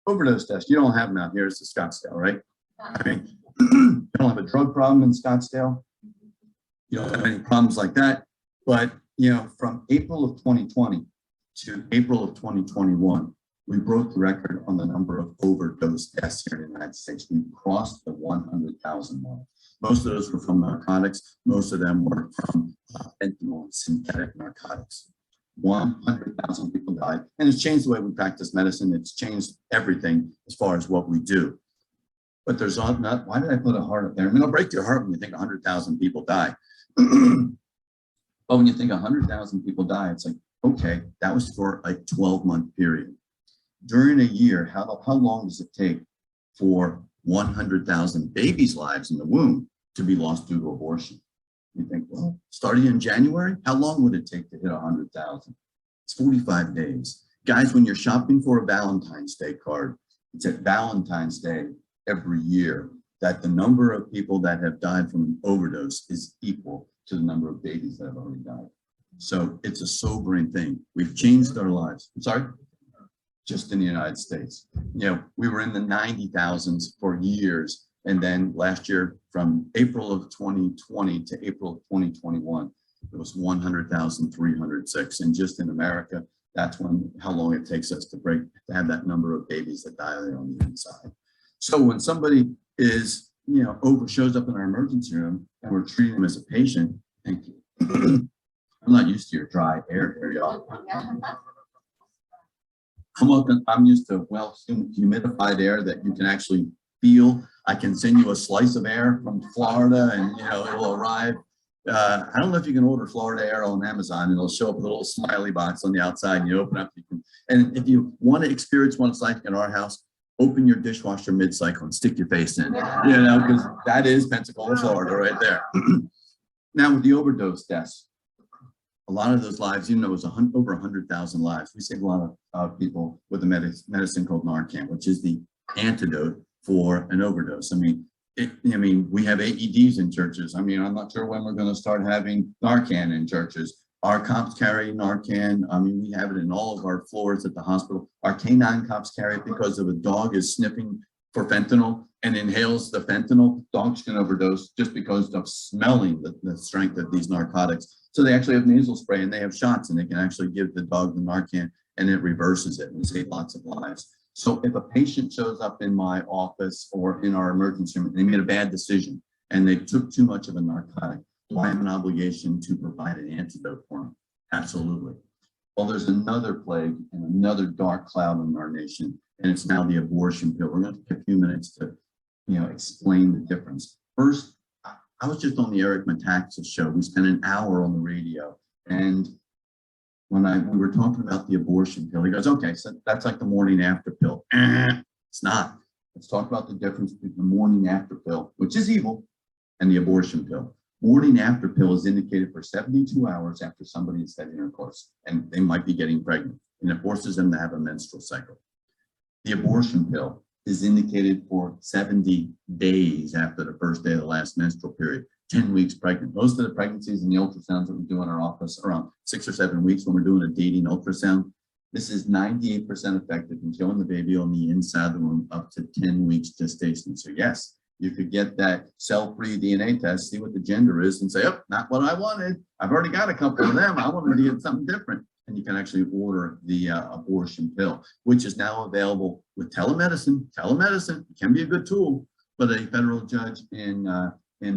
Overdose test, you don't have them out here. It's the Scottsdale, right? I mean, you don't have a drug problem in Scottsdale. You don't have any problems like that. But, you know, from April of 2020 to April of 2021, we broke the record on the number of overdose deaths here in the United States. We crossed the 100,000 mark. Most of those were from narcotics. Most of them were from fentanyl and synthetic narcotics. 100,000 people died, and it's changed the way we practice medicine. It's changed everything as far as what we do. But there's not, why did I put a heart up there? I mean, it'll break your heart when you think 100,000 people die. But when you think 100,000 people die, it's like, okay, that was for a 12-month period. During a year, how long does it take for 100,000 babies' lives in the womb to be lost due to abortion? You think, well, starting in January, how long would it take to hit 100,000? It's 45 days. Guys, when you're shopping for a Valentine's Day card, it's at Valentine's Day every year that the number of people that have died from an overdose is equal to the number of babies that have already died. So it's a sobering thing. We've changed our lives. I'm sorry? Just in the United States. You know, we were in the 90,000s for years. And then last year, from April of 2020 to April of 2021, it was 100,306. And just in America, that's how long it takes us to have that number of babies that die there on the inside. So when somebody is, you know, shows up in our emergency room and we're treating them as a patient, thank you. I'm not used to your dry air here, y'all. I'm used to humidified air that you can actually feel. I can send you a slice of air from Florida and, you know, it'll arrive. I don't know if you can order Florida air on Amazon. It'll show up with a little smiley box on the outside and you open up. And if you want to experience what it's like in our house, open your dishwasher mid-cycle and stick your face in, you know, because that is Pensacola, Florida right there. Now with the overdose deaths, a lot of those lives, even though it was over 100,000 lives, we saved a lot of people with a medicine called Narcan, which is the antidote for an overdose. I mean, I mean, we have AEDs in churches. I mean, I'm not sure when we're going to start having Narcan in churches. Our cops carry Narcan. I mean, we have it in all of our floors at the hospital. Our canine cops carry it because if a dog is sniffing for fentanyl and inhales the fentanyl, dogs can overdose just because of smelling the strength of these narcotics. So they actually have nasal spray and they have shots and they can actually give the dog the Narcan and it reverses it and save lots of lives. So if a patient shows up in my office or in our emergency room, and they made a bad decision and they took too much of a narcotic, do I have an obligation to provide an antidote for them? Absolutely. Well, there's another plague and another dark cloud in our nation, and it's now the abortion pill. We're going to take a few minutes to, explain the difference. First, I was just on the Eric Metaxas show. We spent an hour on the radio, and when we were talking about the abortion pill, he goes, okay, so that's like the morning after pill. It's not. Let's talk about the difference between the morning after pill, which is evil, and the abortion pill. Morning after pill is indicated for 72 hours after somebody has had intercourse, and they might be getting pregnant, and it forces them to have a menstrual cycle. The abortion pill is indicated for 70 days after the first day of the last menstrual period, 10 weeks pregnant. Most of the pregnancies and the ultrasounds that we do in our office are around 6 or 7 weeks when we're doing a dating ultrasound. This is 98% effective in killing the baby on the inside of the womb up to 10 weeks gestation. So yes, you could get that cell-free DNA test, see what the gender is, and say, oh, not what I wanted. I've already got a couple of them. I wanted to get something different. And you can actually order the abortion pill, which is now available with telemedicine. Telemedicine can be a good tool, but a federal judge in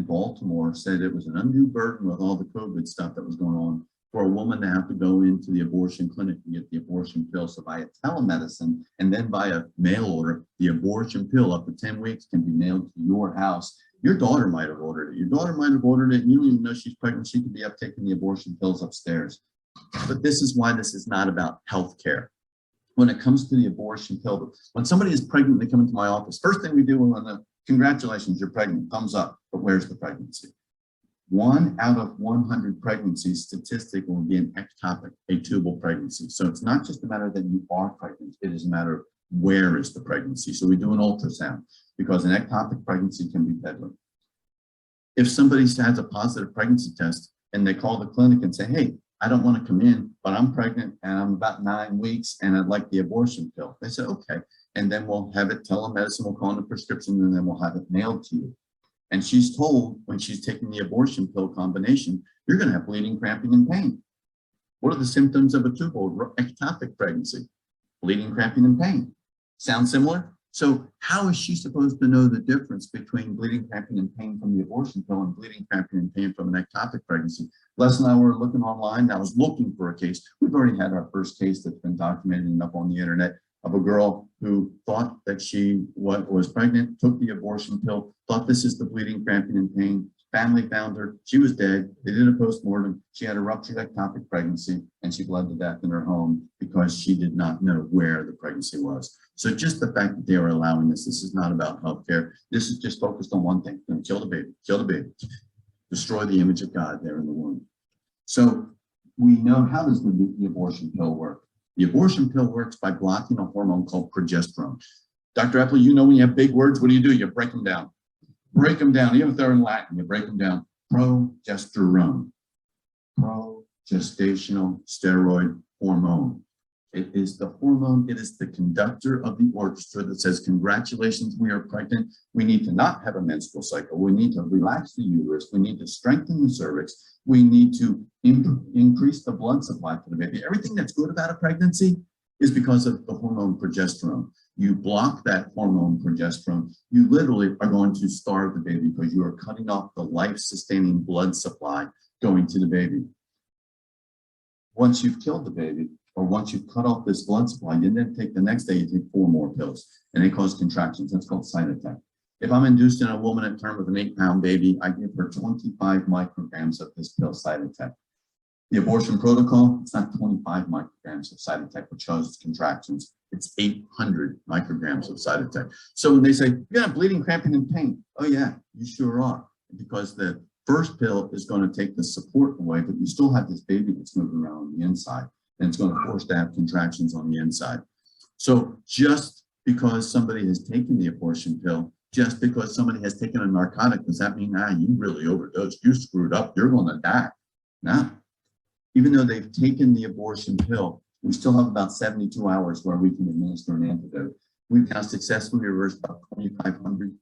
Baltimore said it was an undue burden with all the COVID stuff that was going on for a woman to have to go into the abortion clinic and get the abortion pill. So by a telemedicine and then by a mail order, the abortion pill up to 10 weeks can be mailed to your house. Your daughter might have ordered it. Your daughter might have ordered it and you don't even know she's pregnant. She could be up taking the abortion pills upstairs. But this is why this is not about health care. When it comes to the abortion pill, when somebody is pregnant, they come into my office. First thing we do on the congratulations, you're pregnant, thumbs up, but where's the pregnancy? 1 out of 100 pregnancies statistic will be an ectopic, a tubal pregnancy. So it's not just a matter that you are pregnant, it is a matter of where is the pregnancy. So we do an ultrasound because an ectopic pregnancy can be deadly. If somebody has a positive pregnancy test and they call the clinic and say, hey, I don't want to come in, but I'm pregnant and I'm about 9 weeks and I'd like the abortion pill. They said, okay. And then we'll have it telemedicine, we'll call in a prescription and then we'll have it mailed to you. And she's told when she's taking the abortion pill combination, you're going to have bleeding, cramping, and pain. What are the symptoms of a tubal ectopic pregnancy? Bleeding, cramping, and pain. Sound similar? So how is she supposed to know the difference between bleeding, cramping, and pain from the abortion pill and bleeding, cramping, and pain from an ectopic pregnancy? Les and I were looking online, and I was looking for a case. We've already had our first case that's been documented and up on the internet of a girl who thought that she was pregnant, took the abortion pill, thought this is the bleeding, cramping, and pain. Family found her. She was dead. They did a postmortem. She had a ruptured ectopic pregnancy, and she bled to death in her home because she did not know where the pregnancy was. So just the fact that they are allowing this is not about healthcare. This is just focused on one thing: kill the baby, destroy the image of God there in the womb. So we know, how does the abortion pill work? The abortion pill works by blocking a hormone called progesterone. Dr. Eppley, you know when you have big words, what do? You break them down. Break them down, even if they're in Latin, you break them down. Progesterone, progestational steroid hormone. It is the hormone, it is the conductor of the orchestra that says, congratulations, we are pregnant. We need to not have a menstrual cycle. We need to relax the uterus. We need to strengthen the cervix. We need to increase the blood supply to the baby. Everything that's good about a pregnancy is because of the hormone progesterone. You block that hormone progesterone, you literally are going to starve the baby because you are cutting off the life-sustaining blood supply going to the baby. Once you've killed the baby, or once you've cut off this blood supply, you then take the next day, you take 4 more pills, and they cause contractions. That's called side effect. If I'm induced in a woman at term with an 8-pound baby, I give her 25 micrograms of this pill, side effect. The abortion protocol, it's not 25 micrograms of side effect, which causes contractions. It's 800 micrograms of side effect. So when they say, you're gonna have bleeding, cramping, and pain. Oh yeah, you sure are. Because the first pill is gonna take the support away, but you still have this baby that's moving around on the inside, and it's gonna force to have contractions on the inside. So just because somebody has taken the abortion pill just because somebody has taken a narcotic, does that mean, you really overdosed, you screwed up, you're going to die? No. Even though they've taken the abortion pill, we still have about 72 hours where we can administer an antidote. We've now successfully reversed about 2,500,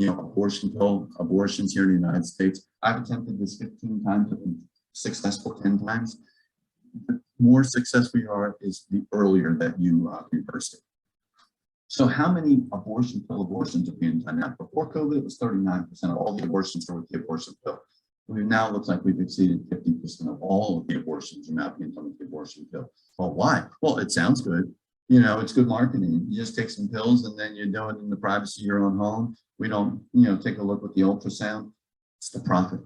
abortion pill abortions here in the United States. I've attempted this 15 times, I've been successful 10 times. The more successful you are is the earlier that you reverse it. So how many abortion pill abortions are being done now? Before COVID, it was 39% of all the abortions were with the abortion pill. We now looks like we've exceeded 50% of all of the abortions are now being done with the abortion pill. Well, why? Well, it sounds good. It's good marketing. You just take some pills and then you do it in the privacy of your own home. We don't, take a look with the ultrasound. It's the profit.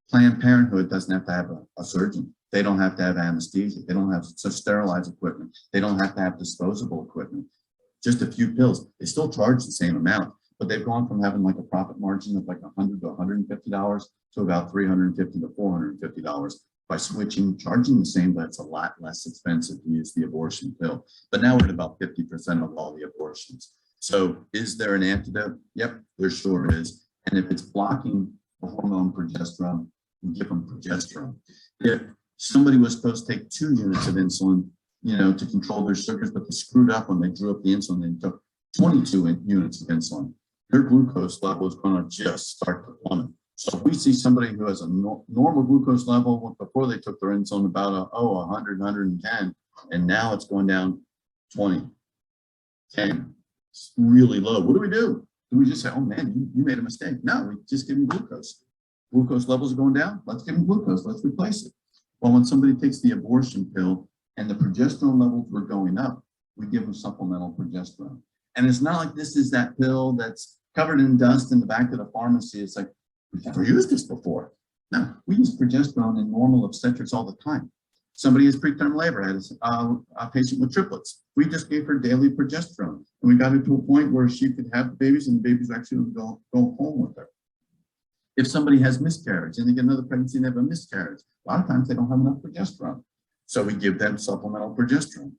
Planned Parenthood doesn't have to have a surgeon. They don't have to have anesthesia. They don't have to sterilize equipment. They don't have to have disposable equipment. Just a few pills. They still charge the same amount, but they've gone from having like a profit margin of like $100 to $150 to about $350 to $450 by switching, charging the same, but it's a lot less expensive to use the abortion pill. But now we're at about 50% of all the abortions. So is there an antidote? Yep, there sure is. And if it's blocking the hormone progesterone, we give them progesterone. If somebody was supposed to take 2 units of insulin, to control their sugars, but they screwed up when they drew up the insulin and took 22 units of insulin, their glucose level is going to just start to plummet. So if we see somebody who has a normal glucose level before they took their insulin about 100, 110, and now it's going down 20, 10, it's really low. What do? Do we just say, oh man, you made a mistake? No, we just give them glucose. Glucose levels are going down. Let's give them glucose. Let's replace it. Well, when somebody takes the abortion pill and the progesterone levels were going up, we give them supplemental progesterone. And it's not like this is that pill that's covered in dust in the back of the pharmacy. It's like, we've never used this before. No, we use progesterone in normal obstetrics all the time. Somebody has preterm labor, had a patient with triplets. We just gave her daily progesterone. And we got her to a point where she could have babies and the babies actually would go home with her. If somebody has miscarriage and they get another pregnancy and they have a miscarriage, a lot of times they don't have enough progesterone. So we give them supplemental progesterone.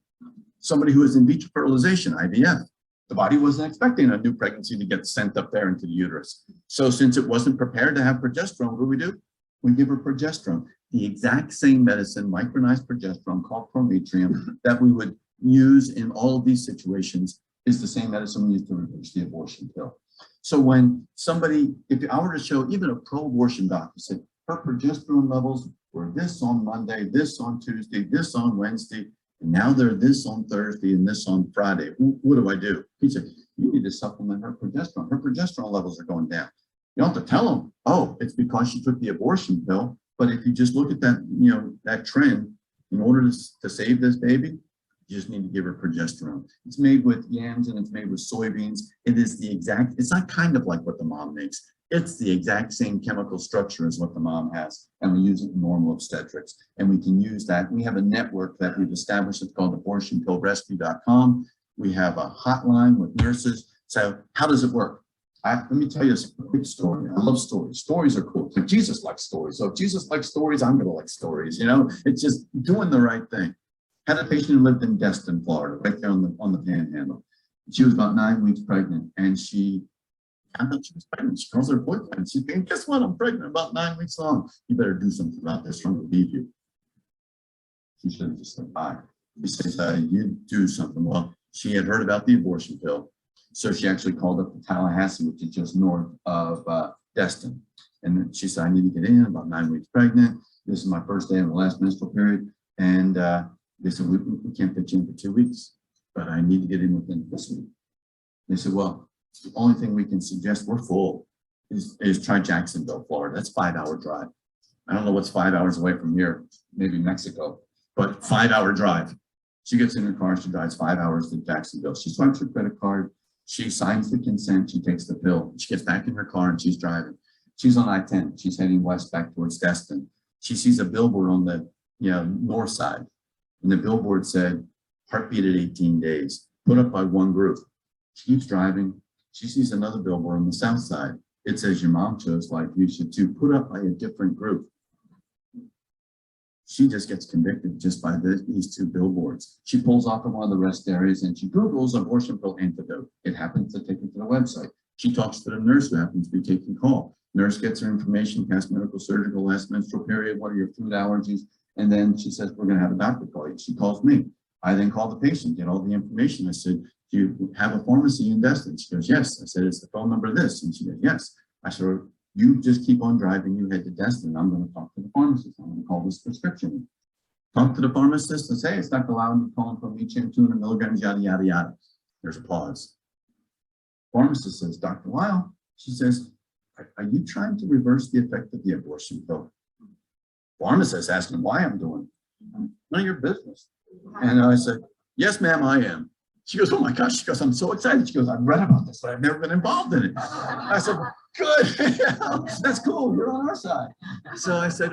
Somebody who is in vitro fertilization, IVF, the body wasn't expecting a new pregnancy to get sent up there into the uterus. So since it wasn't prepared to have progesterone, what do? We give her progesterone, the exact same medicine, micronized progesterone called prometrium, that we would use in all of these situations is the same medicine we use to reverse the abortion pill. So when somebody, if I were to show even a pro-abortion doctor said her progesterone levels were this on Monday, this on Tuesday, this on Wednesday, and now they're this on Thursday and this on Friday, what do? He said, you need to supplement her progesterone. Her progesterone levels are going down. You don't have to tell them, oh, it's because she took the abortion pill. But if you just look at that, that trend, in order to save this baby, you just need to give her progesterone. It's made with yams and it's made with soybeans. It is the exact, it's not kind of like what the mom makes. It's the exact same chemical structure as what the mom has. And we use it in normal obstetrics. And we can use that. We have a network that we've established. It's called abortionpillrescue.com. We have a hotline with nurses. So how does it work? Let me tell you a quick story. I love stories. Stories are cool. Like Jesus likes stories. So if Jesus likes stories, I'm going to like stories. It's just doing the right thing. Had a patient who lived in Destin, Florida, right there on the panhandle. She was about 9 weeks pregnant, and she found out she was pregnant. She calls her boyfriend. She's saying, guess what? I'm pregnant, about 9 weeks long. You better do something about this or I'm going to leave you. She should have just said bye. He says, you do something. Well, she had heard about the abortion pill. So she actually called up to Tallahassee, which is just north of Destin. And then she said, I need to get in, about 9 weeks pregnant. This is my first day of the last menstrual period. And they said, we can't fit you in for 2 weeks, but I need to get in within this week. They said, well, the only thing we can suggest, we're full, is try Jacksonville, Florida. That's a 5-hour drive. I don't know what's 5 hours away from here, maybe Mexico, but 5-hour drive. She gets in her car, she drives 5 hours to Jacksonville. She swipes her credit card. She signs the consent, she takes the pill, she gets back in her car and she's driving. She's on I-10, she's heading west back towards Destin. She sees a billboard on the north side, and the billboard said, heartbeat at 18 days, put up by one group. She keeps driving, she sees another billboard on the south side. It says, your mom chose life, you should too, put up by a different group. She just gets convicted just by these two billboards. She pulls off in one of the rest areas and she Googles abortion pill antidote. It happens to take her to the website. She talks to the nurse who happens to be taking call. Nurse gets her information, past medical, surgical, last menstrual period, what are your food allergies? And then she says, we're going to have a doctor call you. She calls me. I then call the patient, get all the information. I said, do you have a pharmacy in Destin? She goes, yes. I said, is the phone number this? And she goes, yes. I said, you just keep on driving. You head to Destin. I'm going to talk to the pharmacist. I'm going to call this prescription. Talk to the pharmacist and say, hey, it's Dr. Lile. I'm calling from each 200 milligrams, yada, yada, yada. There's a pause. Pharmacist says, Dr. Lile, she says, are you trying to reverse the effect of the abortion pill? Pharmacist asking why I'm doing it. None of your business. And I said, yes, ma'am, I am. She goes, oh my gosh. She goes, I'm so excited. She goes, I've read about this, but I've never been involved in it. I said, good. That's cool. You're on our side. So I said,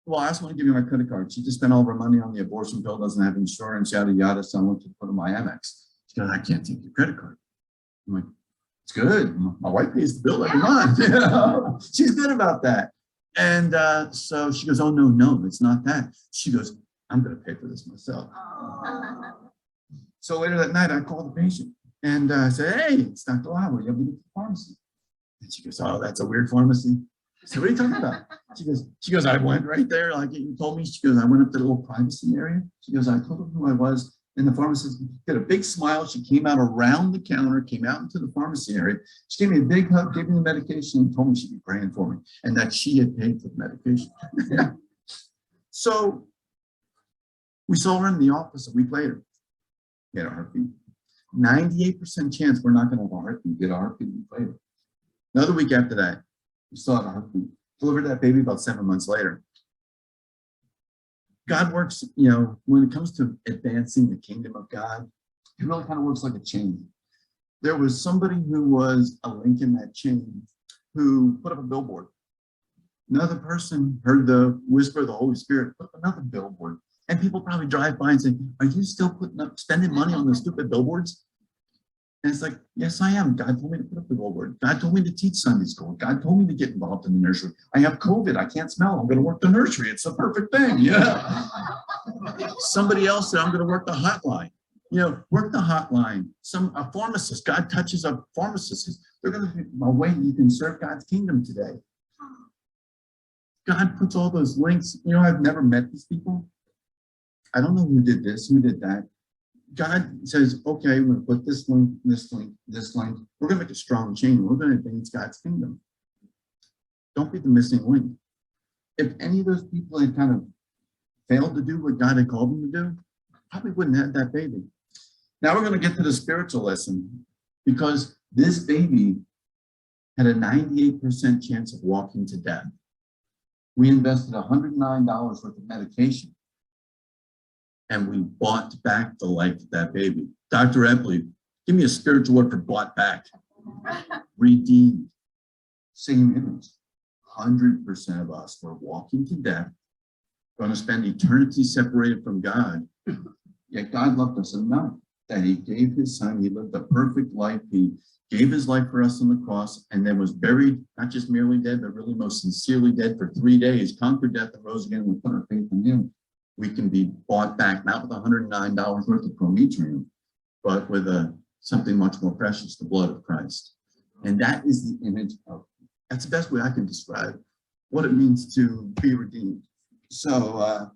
well, I just want to give you my credit card. She just spent all of her money on the abortion pill, doesn't have insurance, yada, yada. So I want to put in my Amex. She goes, I can't take your credit card. I'm like, it's good. My wife pays the bill every month. You know? She's good about that. And so she goes, oh, no, it's not that. She goes, I'm going to pay for this myself. So later that night, I called the patient and I said, hey, it's Dr. Lile. Will you have me to the pharmacy? And she goes, oh, that's a weird pharmacy. I said, what are you talking about? She goes, I went right there like you told me. She goes, I went up to the little privacy area. She goes, I told her who I was. And the pharmacist did a big smile. She came out around the counter, came out into the pharmacy area. She gave me a big hug, gave me the medication, and told me she'd be praying for me and that she had paid for the medication. So we saw her in the office a week later. Get a heartbeat. 98% chance we're not going to have a heartbeat. Get a heartbeat a week later. Another week after that, we still had a heartbeat. Delivered that baby about 7 months later. God works, you know, when it comes to advancing the kingdom of God, it really kind of works like a chain. There was somebody who was a link in that chain who put up a billboard. Another person heard the whisper of the Holy Spirit, put up another billboard. And people probably drive by and say, are you still spending money on those stupid billboards? And it's like, yes, I am. God told me to put up the billboard. God told me to teach Sunday school. God told me to get involved in the nursery. I have COVID. I can't smell. I'm going to work the nursery. It's the perfect thing. Yeah. Somebody else said, I'm going to work the hotline. You know, work the hotline. A pharmacist. God touches a pharmacist. They're going to be a way you can serve God's kingdom today. God puts all those links. You know, I've never met these people. I don't know who did this, who did that. God says, okay, we're going to put this link, this link, this link. We're going to make a strong chain. We're going to advance God's kingdom. Don't be the missing link. If any of those people had kind of failed to do what God had called them to do, probably wouldn't have that baby. Now we're going to get to the spiritual lesson because this baby had a 98% chance of walking to death. We invested $109 worth of medication. And we bought back the life of that baby. Dr. Epley, give me a spiritual word for bought back. Redeemed. Same image. 100% of us were walking to death, going to spend eternity separated from God. Yet God loved us enough that he gave his son. He lived a perfect life. He gave his life for us on the cross and then was buried, not just merely dead, but really most sincerely dead for 3 days, conquered death and rose again. We put our faith in him. We can be bought back, not with $109 worth of prometrium, but with something much more precious, the blood of Christ. And that is the image of, that's the best way I can describe what it means to be redeemed. So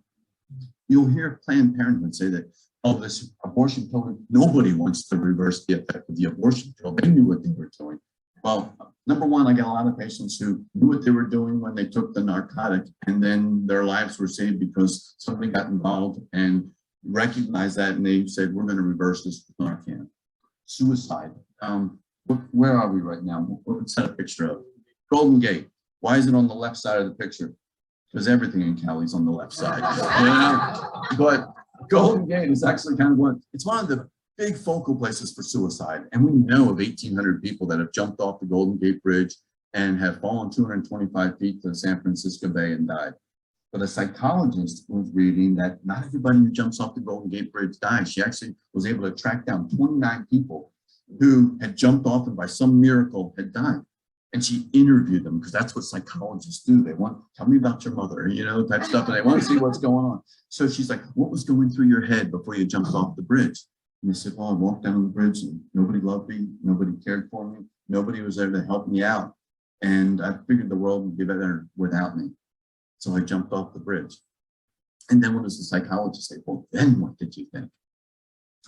you'll hear Planned Parenthood say that, oh, this abortion pill, nobody wants to reverse the effect of the abortion pill. They knew what they were doing. Well, number one, I got a lot of patients who knew what they were doing when they took the narcotic, and then their lives were saved because somebody got involved and recognized that, and they said, we're going to reverse this with Narcan. Suicide. Where are we right now? Let's set a picture of Golden Gate. Why is it on the left side of the picture? Because everything in Cali's on the left side. You know? But Golden Gate is actually kind of it's one of the big focal places for suicide. And we know of 1,800 people that have jumped off the Golden Gate Bridge and have fallen 225 feet to the San Francisco Bay and died. But a psychologist was reading that not everybody who jumps off the Golden Gate Bridge dies. She actually was able to track down 29 people who had jumped off and by some miracle had died. And she interviewed them because that's what psychologists do. They want, tell me about your mother, you know, type stuff. And they want to see what's going on. So she's like, what was going through your head before you jumped off the bridge? And they said, well, I walked down the bridge and nobody loved me. Nobody cared for me. Nobody was there to help me out. And I figured the world would be better without me. So I jumped off the bridge. And then when was the psychologist say, well, then what did you think?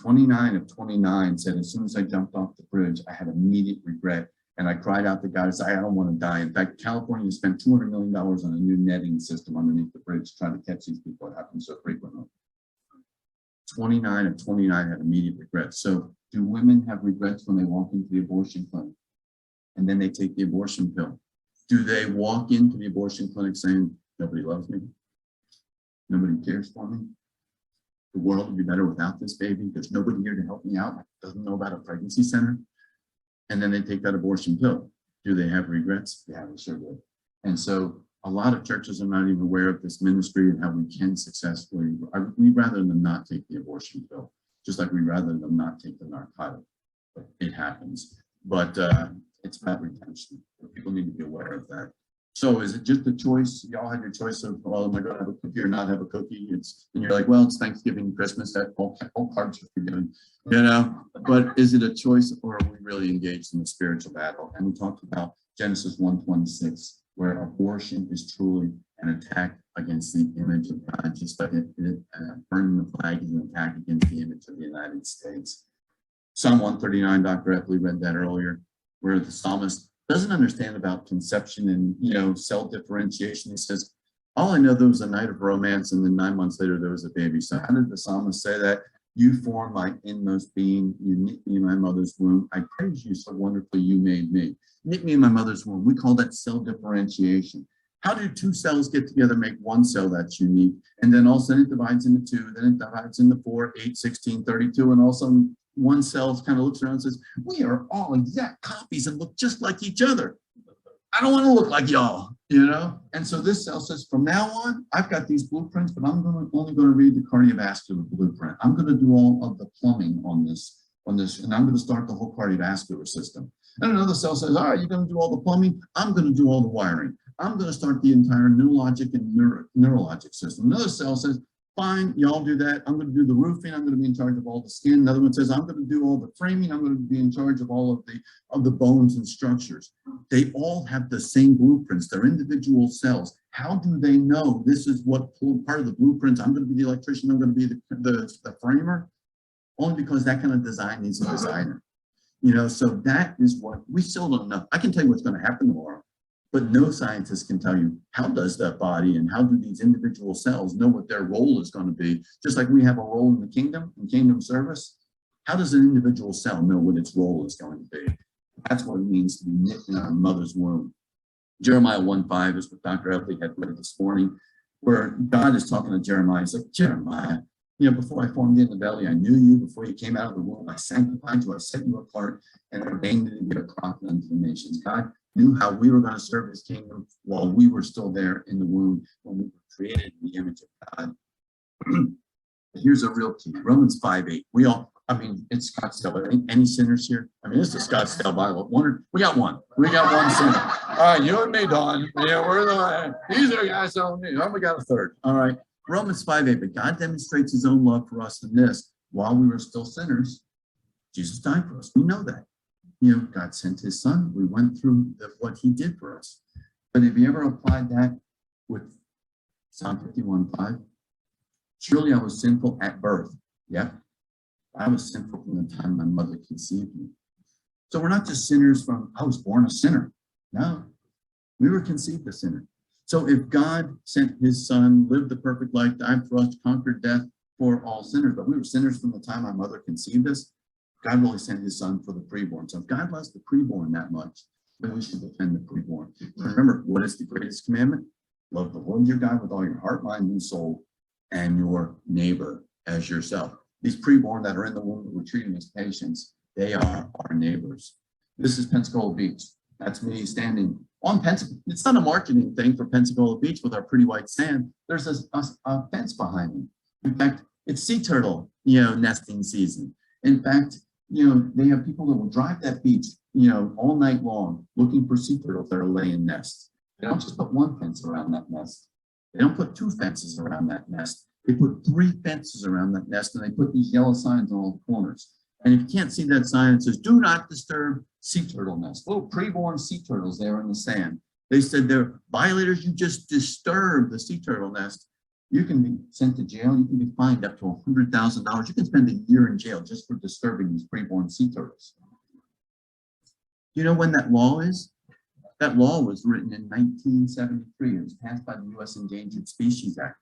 29 of 29 said, as soon as I jumped off the bridge, I had immediate regret. And I cried out to God and said, I don't want to die. In fact, California spent $200 million on a new netting system underneath the bridge trying to catch these people. It happens so frequently. 29 of 29 had immediate regrets. So do women have regrets when they walk into the abortion clinic and then they take the abortion pill? Do they walk into the abortion clinic saying, nobody loves me? Nobody cares for me? The world would be better without this baby. There's nobody here to help me out. Doesn't know about a pregnancy center. And then they take that abortion pill. Do they have regrets? Yeah, they sure do. And so a lot of churches are not even aware of this ministry and how we can successfully, we'd rather them not take the abortion pill, just like we'd rather them not take the narcotic. But it happens. But it's about redemption. People need to be aware of that. So is it just a choice? Y'all had your choice of, well, am I going to have a cookie or not have a cookie? And you're like, well, it's Thanksgiving, Christmas, that all carbs are forgiven, you know? But is it a choice, or are we really engaged in the spiritual battle? And we talked about Genesis 1:26, where abortion is truly an attack against the image of God, just like burning the flag is an attack against the image of the United States. Psalm 139, Dr. Epley read that earlier, where the psalmist doesn't understand about conception and, cell differentiation. He says, all I know, there was a night of romance, and then 9 months later, there was a baby. So how did the psalmist say that? You formed my inmost being. You knit me in my mother's womb. I praise you so wonderfully you made me. Knit me in my mother's womb. We call that cell differentiation. How do two cells get together, make one cell that's unique? And then all of a sudden it divides into two, then it divides into 4, 8, 16, 32, and all of a sudden one cell kind of looks around and says, we are all exact copies and look just like each other. I don't want to look like y'all, And so this cell says, from now on, I've got these blueprints, but I'm only going to read the cardiovascular blueprint. I'm going to do all of the plumbing on this, and I'm going to start the whole cardiovascular system. And another cell says, all right, you're going to do all the plumbing. I'm going to do all the wiring. I'm going to start the entire neurologic and neurologic system. Another cell says, fine, y'all do that. I'm going to do the roofing. I'm going to be in charge of all the skin. Another one says, I'm going to do all the framing. I'm going to be in charge of all of the bones and structures. They all have the same blueprints. They're individual cells. How do they know this is what part of the blueprints? I'm going to be the electrician. I'm going to be the framer. Only because that kind of design needs a designer. So that is what we still don't know. I can tell you what's going to happen tomorrow. But no scientist can tell you how does that body and how do these individual cells know what their role is going to be. Just like we have a role in the kingdom, in kingdom service, how does an individual cell know what its role is going to be? That's what it means to be knit in our mother's womb. Jeremiah 1:5 is what Dr. Epley had read this morning, where God is talking to Jeremiah. He's like, Jeremiah, before I formed you in the belly, I knew you. Before you came out of the womb, I sanctified you, I set you apart, and ordained you to be a prophet unto the nations. God knew how we were going to serve his kingdom while we were still there in the womb, when we were created in the image of God. Here's a real key. Romans 5:8. It's Scottsdale, but any sinners here? This is Scottsdale Bible. We got one. We got one sinner. All right, you and me, Don. Yeah, these are guys on me. Oh, we got a third. All right. Romans 5:8. But God demonstrates his own love for us in this: while we were still sinners, Jesus died for us. We know that. God sent his son. We went through what he did for us. But have you ever applied that with Psalm 51:5? Surely I was sinful at birth. Yep. I was sinful from the time my mother conceived me. So we're not just sinners from, I was born a sinner. No, we were conceived a sinner. So if God sent his son, lived the perfect life, died for us, conquered death for all sinners, but we were sinners from the time our mother conceived us, God really sent his son for the preborn. So if God loves the preborn that much, then we should defend the preborn. Remember, what is the greatest commandment? Love the Lord your God with all your heart, mind, and soul, and your neighbor as yourself. These preborn that are in the womb that we're treating as patients, they are our neighbors. This is Pensacola Beach. That's me standing on Pensacola. It's not a marketing thing for Pensacola Beach with our pretty white sand. There's a fence behind me. In fact, it's sea turtle, nesting season. In fact, they have people that will drive that beach, all night long looking for sea turtles that are laying nests. They don't just put one fence around that nest. They don't put two fences around that nest. They put 3 fences around that nest, and they put these yellow signs on all the corners. And if you can't see that sign, it says, do not disturb sea turtle nest. Little preborn sea turtles there in the sand. They said they're violators. You just disturb the sea turtle nest. You can be sent to jail. You can be fined up to $100,000. You can spend a year in jail just for disturbing these preborn sea turtles. You know when that law is? That law was written in 1973. It was passed by the U.S. Endangered Species Act.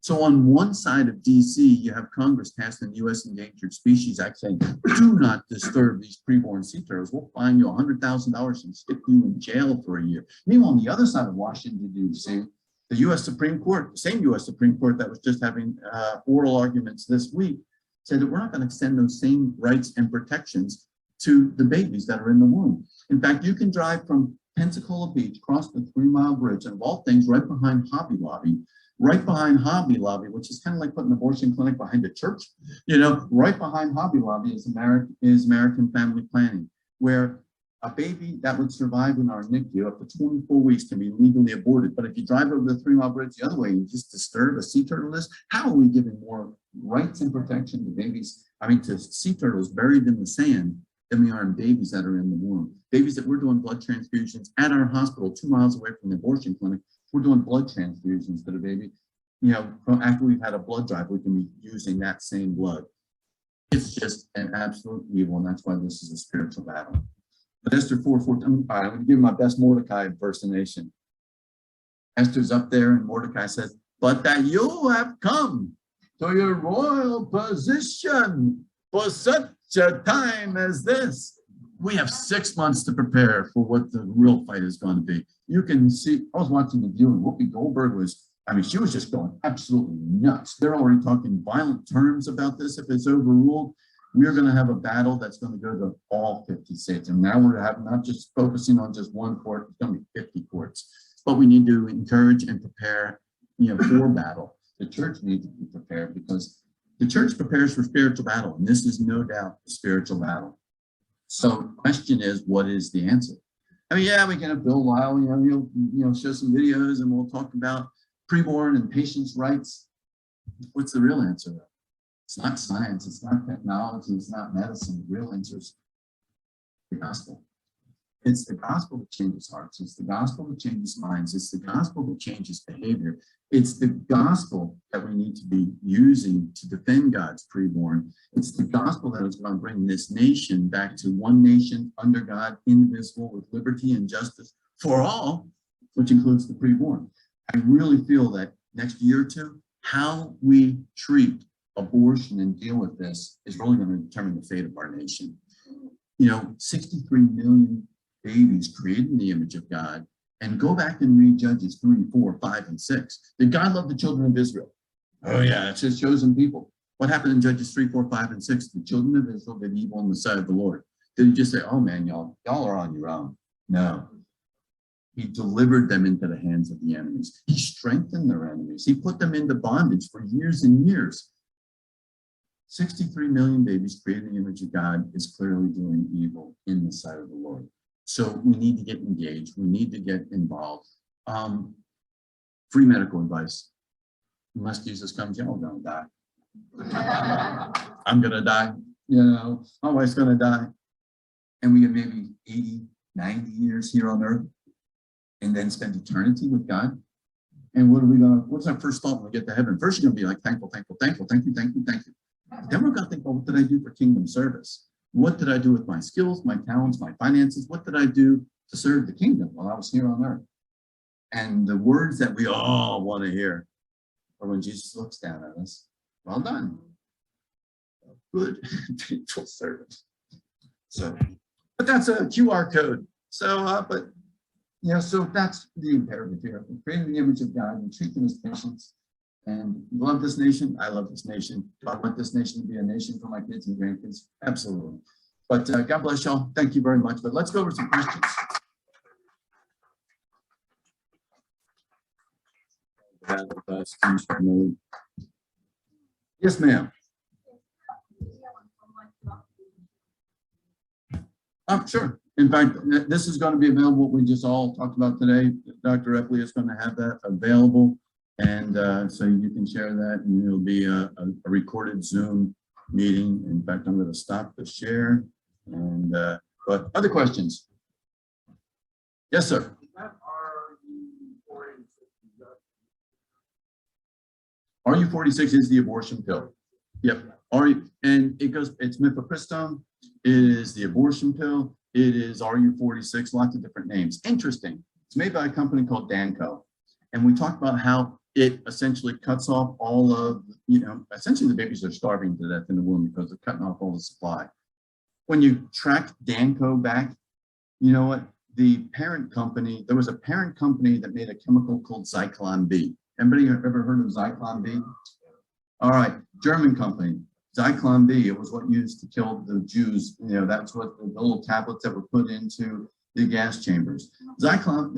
So on one side of DC, you have Congress passing the U.S. Endangered Species Act saying, do not disturb these preborn sea turtles. We'll fine you $100,000 and stick you in jail for a year. Meanwhile, on the other side of Washington, D.C., the U.S. Supreme Court, the same U.S. Supreme Court that was just having oral arguments this week, said that we're not going to extend those same rights and protections to the babies that are in the womb. In fact, you can drive from Pensacola Beach, cross the 3 Mile Bridge, and of all things, right behind Hobby Lobby, which is kind of like putting an abortion clinic behind a church. You know, right behind Hobby Lobby is American Family Planning, where a baby that would survive in our NICU up to 24 weeks can be legally aborted. But if you drive over the 3 Mile Bridge the other way and just disturb a sea turtle nest, how are we giving more rights and protection to babies, to sea turtles buried in the sand than we are in babies that are in the womb? Babies that we're doing blood transfusions at our hospital 2 miles away from the abortion clinic. We're doing blood transfusions to the baby. From after we've had a blood drive, we can be using that same blood. It's just an absolute evil, and that's why this is a spiritual battle. But Esther 4:14, I'm going to give my best Mordecai impersonation. Esther's up there, and Mordecai says, but that you have come to your royal position for such a time as this. We have 6 months to prepare for what the real fight is going to be. You can see, I was watching The View, and Whoopi Goldberg was, she was just going absolutely nuts. They're already talking violent terms about this if it's overruled. We're going to have a battle that's going to go to all 50 states. And now we're not just focusing on just one court, it's going to be 50 courts. But we need to encourage and prepare, for battle. The church needs to be prepared because the church prepares for spiritual battle. And this is no doubt a spiritual battle. So the question is, what is the answer? Yeah, we can have Bill Lile, he'll show some videos and we'll talk about preborn and patients' rights. What's the real answer? It's not science, it's not technology, it's not medicine. The real answer is the gospel. It's the gospel that changes hearts. It's the gospel that changes minds. It's the gospel that changes behavior. It's the gospel that we need to be using to defend God's preborn. It's the gospel that is going to bring this nation back to one nation under God, indivisible, with liberty and justice for all, which includes the preborn. I really feel that next year or two, how we treat abortion and deal with this is really going to determine the fate of our nation. 63 million babies created in the image of God, and go back and read Judges 3, 4, 5, and 6. Did God love the children of Israel? Oh yeah, it's his chosen people. What happened in Judges 3, 4, 5, and 6? The children of Israel did evil in the sight of the Lord. Did he just say, oh man, y'all are on your own? No. He delivered them into the hands of the enemies. He strengthened their enemies. He put them into bondage for years and years. 63 million babies created in the image of God is clearly doing evil in the sight of the Lord. So we need to get engaged. We need to get involved. Free medical advice. Unless Jesus comes, y'all going to die. I'm going to die. My wife's going to die. And we have maybe 80, 90 years here on earth and then spend eternity with God. And what's our first thought when we get to heaven? First, you're going to be like, thankful, thankful, thankful, thank you, thank you, thank you. Then we're going to think, well, what did I do for kingdom service? What did I do with my skills, my talents, my finances? What did I do to serve the kingdom while I was here on earth? And the words that we all want to hear are when Jesus looks down at us, well done, good, faithful servant. So, but that's a QR code. So, so that's the imperative here. We're creating the image of God and treating as patients. And you love this nation? I love this nation. Do I want this nation to be a nation for my kids and grandkids? Absolutely. But God bless y'all. Thank you very much. But let's go over some questions. Yes, ma'am. Sure. In fact, this is going to be available. What we just all talked about today. Dr. Epley is going to have that available. And so you can share that, and it'll be a recorded Zoom meeting. In fact, I'm going to stop the share. And but other questions? Yes, sir. RU46 is the abortion pill. Yep. And it goes, it's mifepristone, it is the abortion pill, it is RU46, lots of different names. Interesting. It's made by a company called Danco. And we talked about how it essentially cuts off all of, essentially the babies are starving to death in the womb because they're cutting off all the supply. When you track Danco back, you know what? The parent company, there was a parent company that made a chemical called Zyklon B. Anybody ever heard of Zyklon B? All right, German company, Zyklon B. It was what used to kill the Jews. That's what the little tablets that were put into the gas chambers. Zyklon,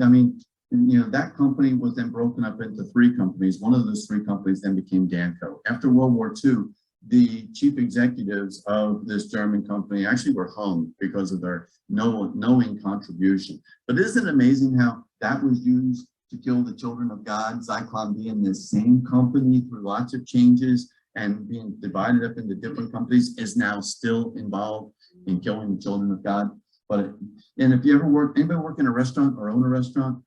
that company was then broken up into 3 companies. One of those 3 companies then became Danco. After World War II, the chief executives of this German company actually were hung because of their knowing contribution. But isn't it amazing how that was used to kill the children of God? Zyklon B in this same company through lots of changes and being divided up into different companies is now still involved in killing the children of God. And if you ever anybody work in a restaurant or own a restaurant?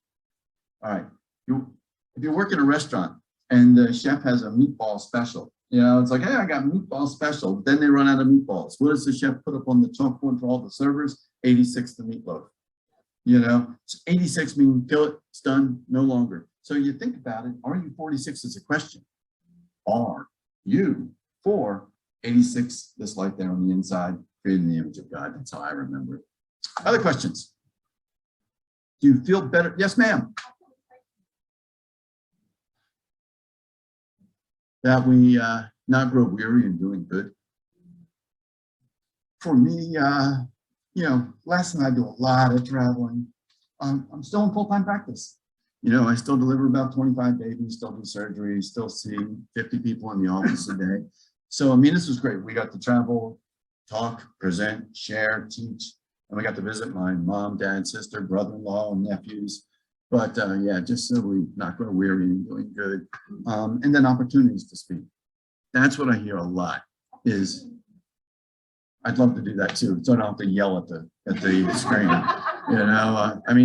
All right, if you work in a restaurant and the chef has a meatball special, it's like, hey, I got meatball special. Then they run out of meatballs. What does the chef put up on the chalkboard for all the servers? 86 the meatloaf. So 86 means kill it, it's done, no longer. So you think about it, RU46 is a question. Are you for 86, this light there on the inside, created in the image of God? That's how I remember it. Other questions? Do you feel better? Yes, ma'am. That we not grow weary in doing good. For me, Les and I do a lot of traveling. I'm still in full-time practice. I still deliver about 25 babies, still do surgery, still see 50 people in the office a day. So, this was great. We got to travel, talk, present, share, teach, and we got to visit my mom, dad, sister, brother-in-law, and nephews. But yeah, just so we not grow weary and doing good. And then opportunities to speak. That's what I hear a lot is, I'd love to do that too, so I don't have to yell at the screen.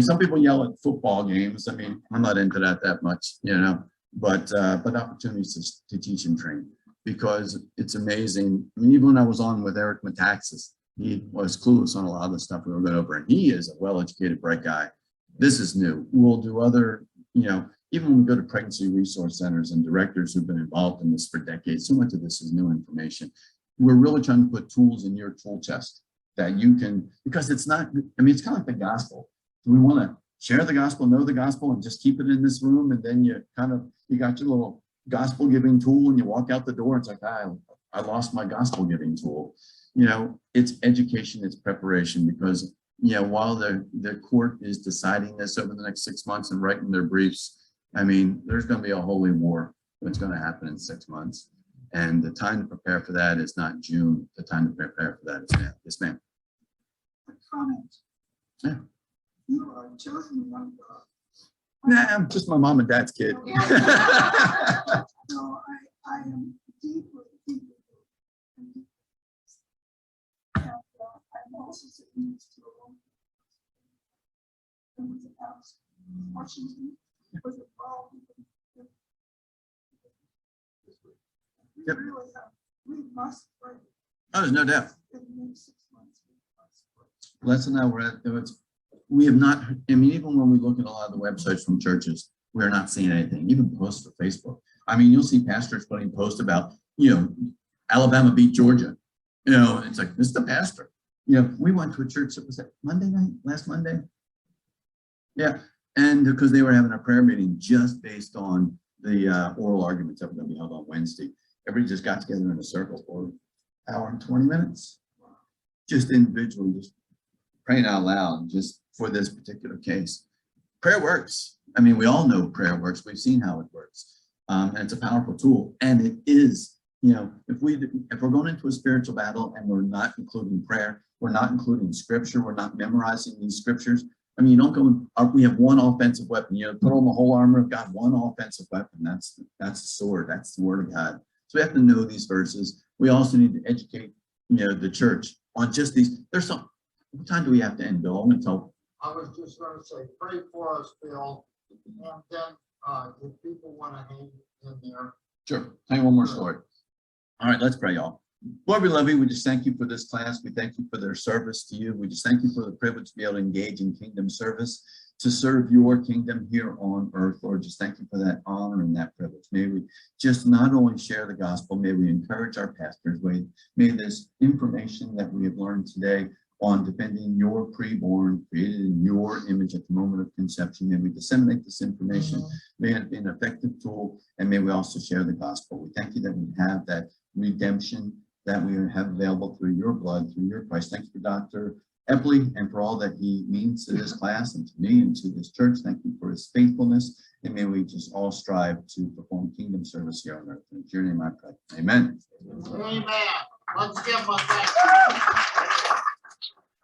Some people yell at football games. I'm not into that much, but opportunities to teach and train, because it's amazing. Even when I was on with Eric Metaxas, he was clueless on a lot of the stuff we were going over, and he is a well-educated, bright guy. This is new. We'll do other, even when we go to pregnancy resource centers and directors who've been involved in this for decades, so much of this is new information. We're really trying to put tools in your tool chest that you can, because it's not, it's kind of like the gospel. We want to share the gospel, know the gospel, and just keep it in this room. And then you got your little gospel giving tool and you walk out the door. It's like, I lost my gospel giving tool. It's education, it's preparation, because while the court is deciding this over the next 6 months and writing their briefs, there's going to be a holy war that's going to happen in 6 months. And the time to prepare for that is not June. The time to prepare for that is now. Yes, ma'am. A comment. Yeah. You are chosen among God. Nah, I'm just my mom and dad's kid. No, I am deeply. And I'm also sitting next to a woman. It was a house. Washington was involved. We Yep. really have. We must pray. Oh, there's no doubt. In the next 6 months, we must pray. Les and I were we have not, even when we look at a lot of the websites from churches, we're not seeing anything, even posts for Facebook. You'll see pastors putting posts about, Alabama beat Georgia. It's like, this is the pastor. We went to a church that was Monday night, last Monday. Yeah. And because they were having a prayer meeting just based on the oral arguments that were going to be held on Wednesday. Everybody just got together in a circle for an hour and 20 minutes, just individually, just praying out loud, just for this particular case. Prayer works. We all know prayer works. We've seen how it works. And it's a powerful tool. And it is, if we're going into a spiritual battle and we're not including prayer, we're not including scripture, we're not memorizing these scriptures. You don't go, we have one offensive weapon, put on the whole armor of God, one offensive weapon. That's the sword. That's the word of God. So we have to know these verses. We also need to educate, the church on just these. There's some, what time do we have to end, Bill? I'm going to tell. I was just gonna say, pray for us, Bill, and then, if people wanna hang in there. Sure. Tell you one more story. All right, let's pray, y'all. Lord, we love you. We just thank you for this class. We thank you for their service to you. We just thank you for the privilege to be able to engage in kingdom service, to serve your kingdom here on earth. Lord, just thank you for that honor and that privilege. May we just not only share the gospel, may we encourage our pastors. May this information that we have learned today on defending your preborn, created in your image at the moment of conception, may we disseminate this information. May it be an effective tool, and may we also share the gospel. We thank you that we have that redemption that we have available through your blood, through your Christ. Thank you for Dr. Epley and for all that he means to this class and to me and to this church. Thank you for his faithfulness, and may we just all strive to perform kingdom service here on earth. In your name I pray. Amen. Amen. Let's give him a thank you.